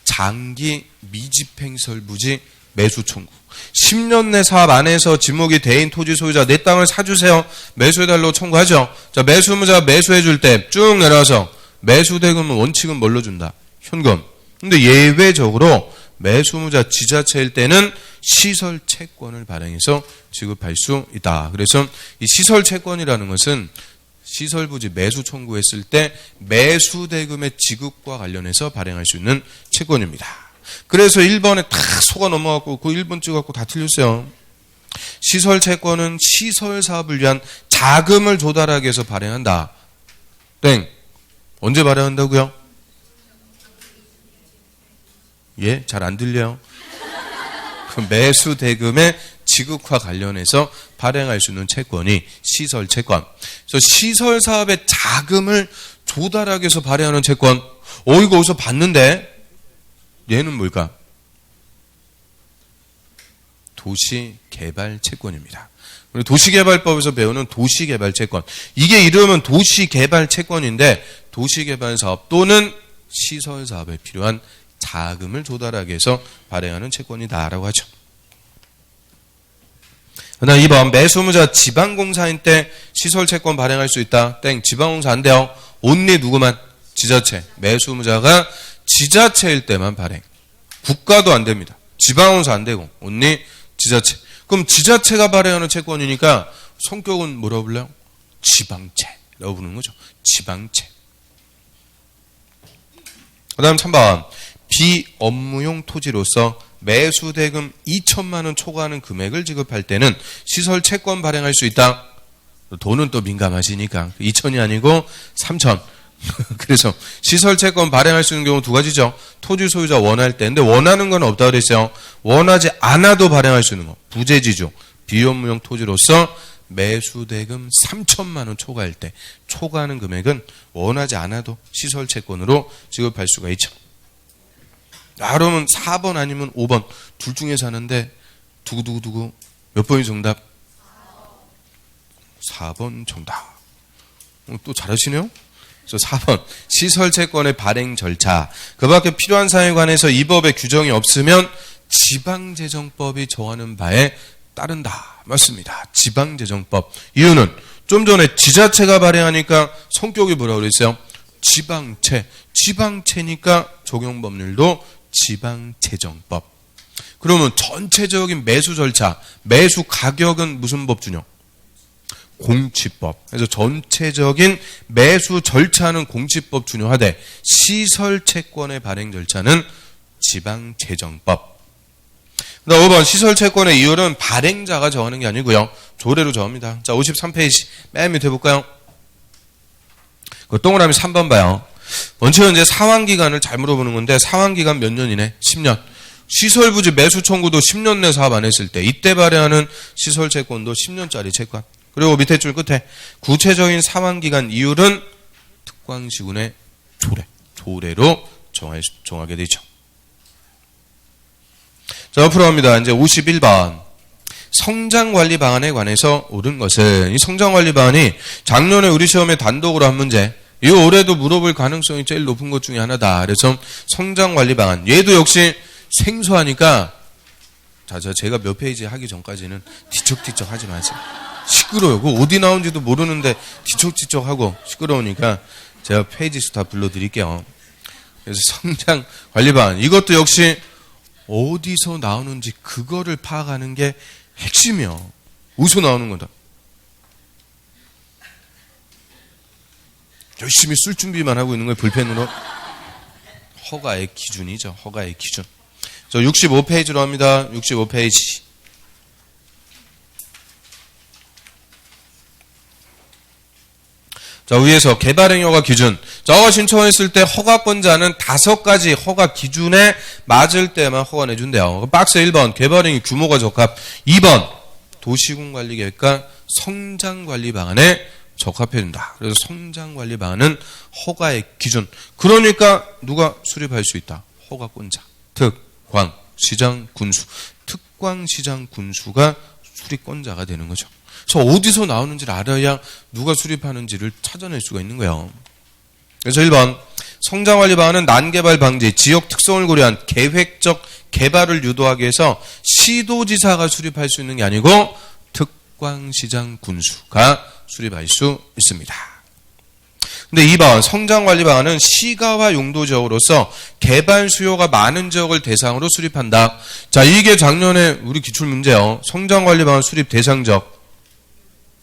장기 미집행설 부지 매수 청구. 10년 내 사업 안에서 지목이 대인 토지 소유자 내 땅을 사주세요. 매수해달라고 청구하죠. 자, 매수의무자 매수해줄 때 쭉 내려와서 매수대금은 원칙은 뭘로 준다? 현금. 근데 예외적으로 매수의무자 지자체일 때는 시설 채권을 발행해서 지급할 수 있다. 그래서 이 시설 채권이라는 것은 시설 부지 매수 청구했을 때 매수 대금의 지급과 관련해서 발행할 수 있는 채권입니다. 그래서 1번에 다 속아 넘어갔고 그 1번 찍어갖고 다 틀렸어요. 시설 채권은 시설 사업을 위한 자금을 조달하기 위해서 발행한다. 땡. 언제 발행한다고요? 예? 잘 안 들려요? 그 매수 대금의 지급과 관련해서 발행할 수 있는 채권이 시설 채권. 그래서 시설 사업의 자금을 조달하기 위해서 발행하는 채권. 이거 어디서 봤는데? 얘는 뭘까? 도시개발 채권입니다. 도시개발법에서 배우는 도시개발 채권. 이게 이름은 도시개발 채권인데 도시개발 사업 또는 시설 사업에 필요한 자금을 조달하기 위해서 발행하는 채권이다라고 하죠. 그다음 2번 매수의무자 지방공사인 때 시설채권 발행할 수 있다. 땡. 지방공사 안 돼요. 온리 누구만? 지자체. 매수의무자가 지자체일 때만 발행. 국가도 안 됩니다. 지방공사 안 되고 온리 지자체. 그럼 지자체가 발행하는 채권이니까 성격은 뭐라고 불러요? 지방채라고 부르는 거죠. 지방채. 그다음 3번 비업무용 토지로서 매수대금 2천만 원 초과하는 금액을 지급할 때는 시설 채권 발행할 수 있다. 돈은 또 민감하시니까 2천이 아니고 3천. 그래서 시설 채권 발행할 수 있는 경우 두 가지죠. 토지 소유자 원할 때. 근데 원하는 건 없다고 그랬어요. 원하지 않아도 발행할 수 있는 거. 부재지주. 비업무용 토지로서 매수대금 3천만 원 초과할 때 초과하는 금액은 원하지 않아도 시설 채권으로 지급할 수가 있죠. 그러면 4번 아니면 5번 둘 중에서 하는데 두구두구두구 몇 번이 정답? 4번 정답. 또 잘하시네요. 그래서 4번 시설채권의 발행 절차. 그 밖에 필요한 사항에 관해서 이 법에 규정이 없으면 지방재정법이 정하는 바에 따른다. 맞습니다. 지방재정법. 이유는 좀 전에 지자체가 발행하니까 성격이 뭐라고 그랬어요? 지방채. 지방채니까 적용법률도 지방재정법. 그러면 전체적인 매수 절차, 매수 가격은 무슨 법 준용? 공치법. 그래서 전체적인 매수 절차는 공치법 준용하되 시설채권의 발행 절차는 지방재정법. 그다음 5번 시설채권의 이율은 발행자가 정하는 게 아니고요. 조례로 정합니다. 자, 53페이지 맨 밑에 볼까요? 그 동그라미 3번 봐요. 원칙은 이제 사환기간을 잘 물어보는 건데 사환기간 몇 년이네? 10년. 시설부지 매수 청구도 10년 내 사업 안 했을 때 이때 발행하는 시설채권도 10년짜리 채권. 그리고 밑에 줄 끝에 구체적인 사환기간 이율은 특광시군의 조례로 정하게 되죠. 자, 옆으로 갑니다. 이제 51번. 성장관리 방안에 관해서 옳은 것은 이 성장관리 방안이 작년에 우리 시험에 단독으로 한 문제. 이 올해도 물어볼 가능성이 제일 높은 것 중에 하나다. 그래서 성장관리 방안. 얘도 역시 생소하니까 자, 제가 몇 페이지 하기 전까지는 뒤척뒤척 하지 마세요. 시끄러워요. 그거 어디 나온지도 모르는데 뒤척뒤척 하고 시끄러우니까 제가 페이지 수 다 불러드릴게요. 그래서 성장 관리 방안. 이것도 역시 어디서 나오는지 그거를 파악하는 게 핵심이요. 어디서 나오는 거다. 열심히 쓸 준비만 하고 있는 거예요. 볼펜으로. 허가의 기준이죠. 허가의 기준. 저 65페이지로 합니다. 65페이지. 자, 위에서 개발행 허가 기준. 저거 신청했을 때 허가권자는 5가지 허가 기준에 맞을 때만 허가 내준대요. 박스 1번, 개발행위 규모가 적합. 2번, 도시군관리계획과 성장관리 방안에 적합해준다. 그래서 성장관리 방안은 허가의 기준. 그러니까 누가 수립할 수 있다? 허가권자. 특광, 시장, 군수. 특광, 시장, 군수가 수립권자가 되는 거죠. 그래서 어디서 나오는지를 알아야 누가 수립하는지를 찾아낼 수가 있는 거예요. 그래서 1번, 성장관리 방안은 난개발 방지, 지역 특성을 고려한 계획적 개발을 유도하기 위해서 시도지사가 수립할 수 있는 게 아니고 특광시장 군수가 수립할 수 있습니다. 근데 2번, 성장관리 방안은 시가와 용도 지역으로서 개발 수요가 많은 지역을 대상으로 수립한다. 자, 이게 작년에 우리 기출문제요. 성장관리 방안 수립 대상적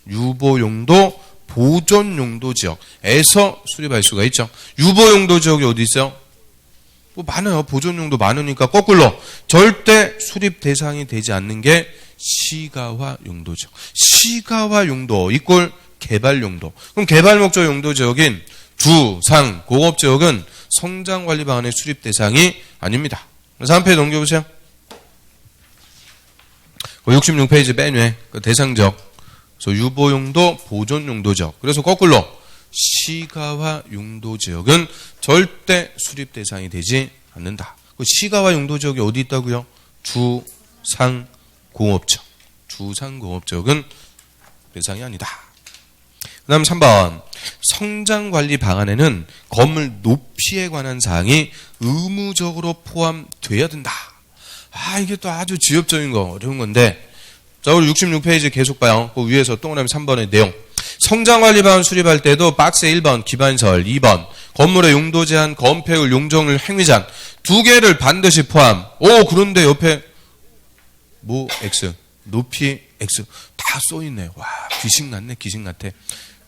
유보용도, 보존용도 지역에서 수립할 수가 있죠. 유보용도 지역이 어디 있어요? 뭐 많아요. 보존용도 많으니까 거꾸로 절대 수립 대상이 되지 않는 게 시가와 용도 지역. 시가와 용도 이꼴 개발 용도. 그럼 개발 목적 용도 지역인 주, 상, 공업 지역은 성장관리 방안의 수립 대상이 아닙니다. 그래서 한 페이지 넘겨보세요. 66페이지 맨 위에 그 대상적. 그래서 유보용도, 보존용도지역. 그래서 거꾸로 시가와 용도지역은 절대 수립 대상이 되지 않는다. 그 시가와 용도지역이 어디 있다고요? 주, 상, 공업지역. 주, 상, 공업지역은 대상이 아니다. 그 다음 3번. 성장관리 방안에는 건물 높이에 관한 사항이 의무적으로 포함돼야 된다. 이게 또 아주 지엽적인 거, 어려운 건데. 자, 우리 66페이지 계속 봐요. 그 위에서 동그라미 3번의 내용. 성장관리 방안 수립할 때도 박스 1번 기반설, 2번 건물의 용도 제한, 건폐율, 용적률, 행위제한 2개를 반드시 포함. 그런데 옆에 뭐 X, 높이 X 다 써있네. 와, 귀신 같네, 귀신 같아.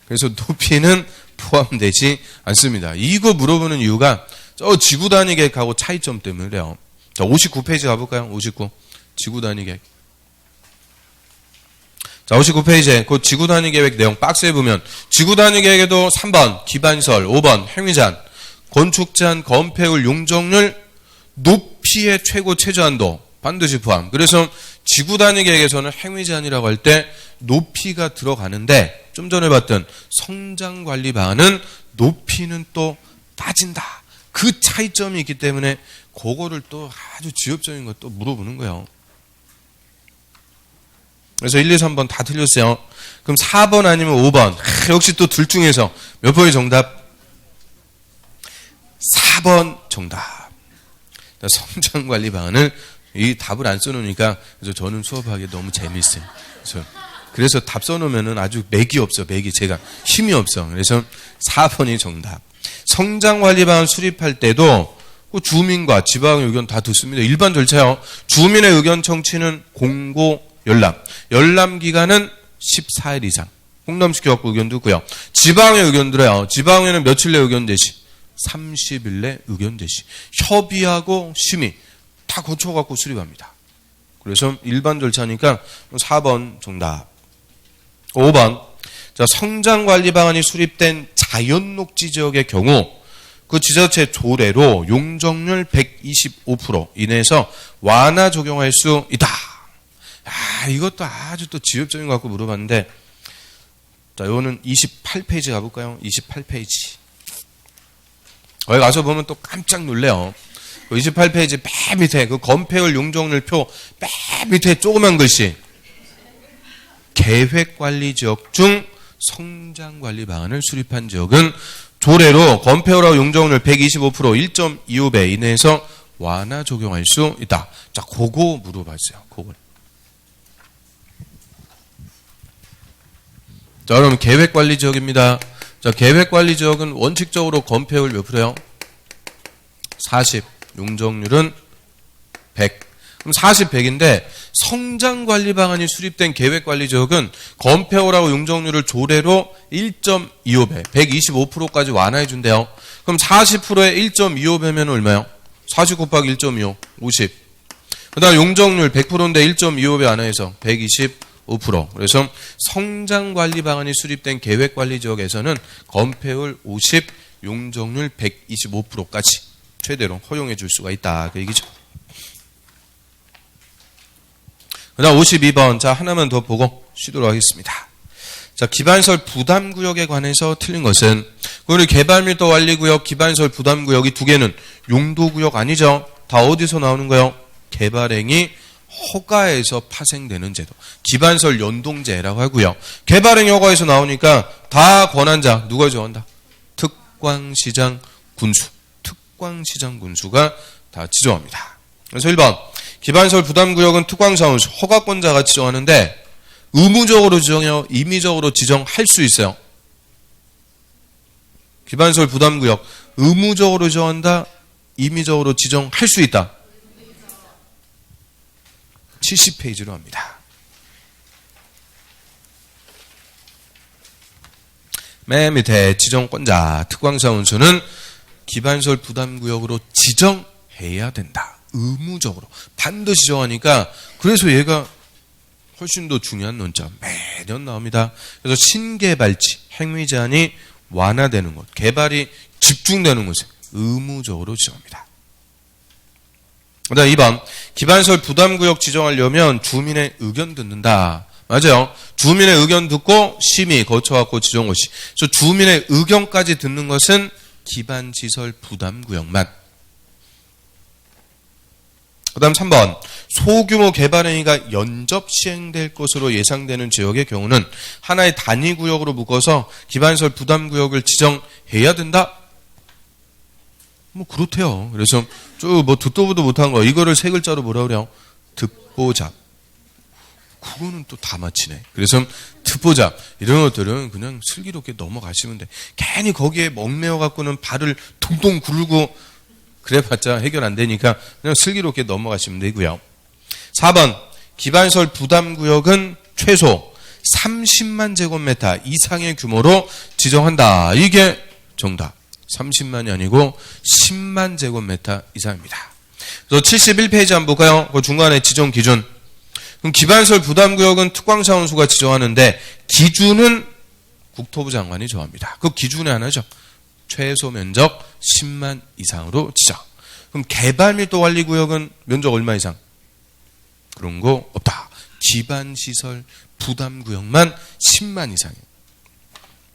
그래서 높이는 포함되지 않습니다. 이거 물어보는 이유가 저 지구단위 계획하고 차이점 때문에 그래요. 자, 59페이지 가볼까요? 59. 지구단위 계획. 자, 59페이지에 그 지구단위 계획 내용 박스에 보면 지구단위 계획에도 3번 기반설, 5번 행위제한, 건축 제한, 건폐율, 용적률, 높이의 최고 최저한도 반드시 포함. 그래서 지구단위 계획에서는 행위제한이라고 할 때 높이가 들어가는데 좀 전에 봤던 성장관리 방안은 높이는 또 따진다. 그 차이점이 있기 때문에 그거를 또 아주 지엽적인 것도 물어보는 거예요. 그래서 1, 2, 3번 다 틀렸어요. 그럼 4번 아니면 5번. 역시 또 둘 중에서 몇 번이 정답? 4번 정답. 성장관리 방안을 이 답을 안 써놓으니까 그래서 저는 수업하기 너무 재밌어요. 그래서 답 써놓으면 아주 맥이 없어. 맥이 제가 힘이 없어. 그래서 4번이 정답. 성장관리 방안 수립할 때도 주민과 지방의 의견 다 듣습니다. 일반 절차요. 주민의 의견 청취는 공고 열람 기간은 14일 이상. 공감시켜갖고 의견 듣고요. 지방의 의견 들어요. 지방에는 며칠 내 의견 제시? 30일 내 의견 제시. 협의하고 심의 다 거쳐갖고 수립합니다. 그래서 일반 절차니까 4번 정답. 5번. 자, 성장관리 방안이 수립된 자연녹지 지역의 경우 그 지자체 조례로 용적률 125% 이내에서 완화 적용할 수 있다. 이것도 아주 또 지엽적인 거 갖고 물어봤는데, 자, 이거는 28페이지 가볼까요? 28페이지. 거기 가서 보면 또 깜짝 놀래요. 28페이지 맨 밑에 그 건폐율 용적률 표 맨 밑에 조그만 글씨. 계획관리 지역 중 성장관리 방안을 수립한 지역은 조례로 건폐율하고 용적률 125% 1.25배 이내에서 완화 적용할 수 있다. 자, 그거 물어봤어요. 그걸. 자, 그럼 계획관리지역입니다. 자, 계획관리지역은 원칙적으로 건폐율 몇 프로요? 40. 용적률은 100. 그럼 40, 100인데 성장관리 방안이 수립된 계획관리지역은 건폐율하고 용적률을 조례로 1.25배, 125%까지 완화해 준대요. 그럼 40%에 1.25배면 얼마요? 40 곱하기 1.25, 50. 그 다음 용적률 100%인데 1.25배 완화해서 125%. 그래서 성장관리 방안이 수립된 계획관리지역에서는 건폐율 50, 용적률 125%까지 최대로 허용해 줄 수가 있다. 그 얘기죠. 그 다음 52번. 자, 하나만 더 보고 쉬도록 하겠습니다. 자, 기반시설 부담구역에 관해서 틀린 것은, 우리 개발밀도 완리구역, 기반시설 부담구역이 두 개는 용도구역 아니죠? 다 어디서 나오는 거예요? 개발행위 허가에서 파생되는 제도. 기반시설 연동제라고 하고요. 개발행위 허가에서 나오니까 다 권한자, 누가 정한다? 특광시장 군수. 특광시장 군수가 다 지정합니다. 그래서 1번. 기반시설 부담구역은 특광사무소, 허가권자가 지정하는데 의무적으로 지정해요? 임의적으로 지정할 수 있어요? 기반시설 부담구역 의무적으로 지정한다? 임의적으로 지정할 수 있다? 70페이지로 합니다. 맨 밑에 지정권자, 특광사무소는 기반시설 부담구역으로 지정해야 된다. 의무적으로 반드시 정하니까, 그래서 얘가 훨씬 더 중요한 논점 매년 나옵니다. 그래서 신개발지 행위 제한이 완화되는 것, 개발이 집중되는 것에 의무적으로 지정합니다. 그다음 2번. 기반시설 부담구역 지정하려면 주민의 의견 듣는다. 맞아요. 주민의 의견 듣고 심의 거쳐갖고 지정한 것이. 그래서 주민의 의견까지 듣는 것은 기반시설 부담구역만. 그 다음 3번. 소규모 개발행위가 연접 시행될 것으로 예상되는 지역의 경우는 하나의 단위구역으로 묶어서 기반시설 부담구역을 지정해야 된다? 뭐 그렇대요. 그래서 쭉 뭐 듣도 보도 못한 거, 이거를 세 글자로 뭐라 그래요? 듣보잡. 그거는 또 다 맞히네. 그래서 듣보잡 이런 것들은 그냥 슬기롭게 넘어가시면 돼. 괜히 거기에 얽매여 갖고는 발을 동동 구르고 그래봤자 해결 안 되니까 그냥 슬기롭게 넘어가시면 되고요. 4번. 기반시설 부담구역은 최소 30만 제곱미터 이상의 규모로 지정한다. 이게 정답. 30만이 아니고 10만 제곱미터 이상입니다. 그래서 71페이지 한번 볼까요? 그 중간에 지정 기준. 그럼 기반시설 부담구역은 특광사무소가 지정하는데 기준은 국토부 장관이 정합니다. 그 기준의 하나죠. 최소 면적 10만 이상으로 지정. 그럼 개발밀도 관리구역은 면적 얼마 이상? 그런 거 없다. 기반시설 부담구역만 10만 이상이에요.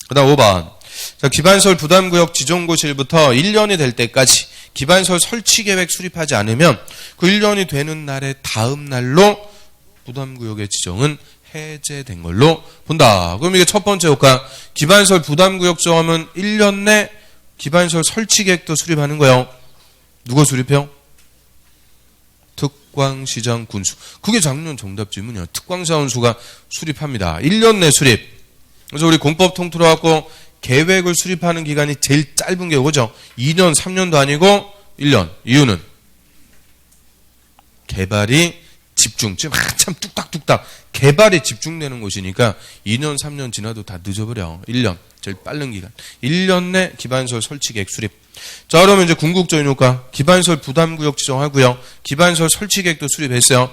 그 다음 5번. 자, 기반시설 부담구역 지정고시일부터 1년이 될 때까지 기반시설 설치계획 수립하지 않으면 그 1년이 되는 날의 다음 날로 부담구역의 지정은 해제된 걸로 본다. 그럼 이게 첫 번째 효과. 기반시설 부담구역 정하면 1년 내 기반시설 설치계획도 수립하는 거예요. 누가 수립해요? 특광시장 군수. 그게 작년 정답 질문이에요. 특광사원수가 수립합니다. 1년 내 수립. 그래서 우리 공법 통틀어 갖고 계획을 수립하는 기간이 제일 짧은 게 그거죠. 2년, 3년도 아니고 1년. 이유는 개발이 집중. 지금 한참 뚝딱뚝딱 개발에 집중되는 곳이니까 2년, 3년 지나도 다 늦어버려. 1년. 제일 빠른 기간. 1년 내 기반시설 설치 계획 수립. 자, 그러면 이제 궁극적인 효과. 기반시설 부담구역 지정하고요. 기반시설 설치 계획도 수립했어요.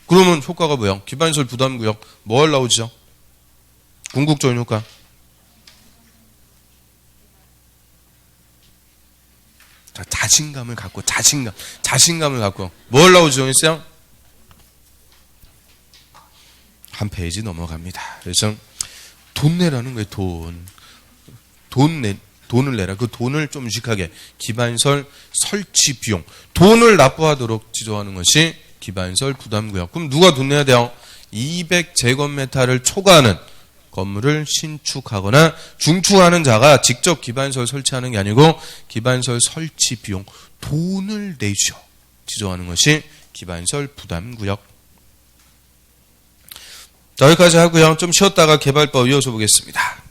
그러면 효과가 뭐예요? 기반시설 부담구역 뭘 나오죠? 궁극적인 효과. 자, 자신감을 갖고, 자신감을 갖고. 뭘 나오죠? 정했어요? 한 페이지 넘어갑니다. 그래서 돈 내라는 거예요. 돈을 내라. 그 돈을 좀 유식하게. 기반시설 설치 비용. 돈을 납부하도록 지정하는 것이 기반시설 부담구역. 그럼 누가 돈 내야 돼요? 200제곱미터를 초과하는 건물을 신축하거나 중축하는 자가 직접 기반시설 설치하는 게 아니고 기반시설 설치 비용 돈을 내죠. 지정하는 것이 기반시설 부담구역. 자, 여기까지 하고요. 좀 쉬었다가 개발법 이어서 보겠습니다.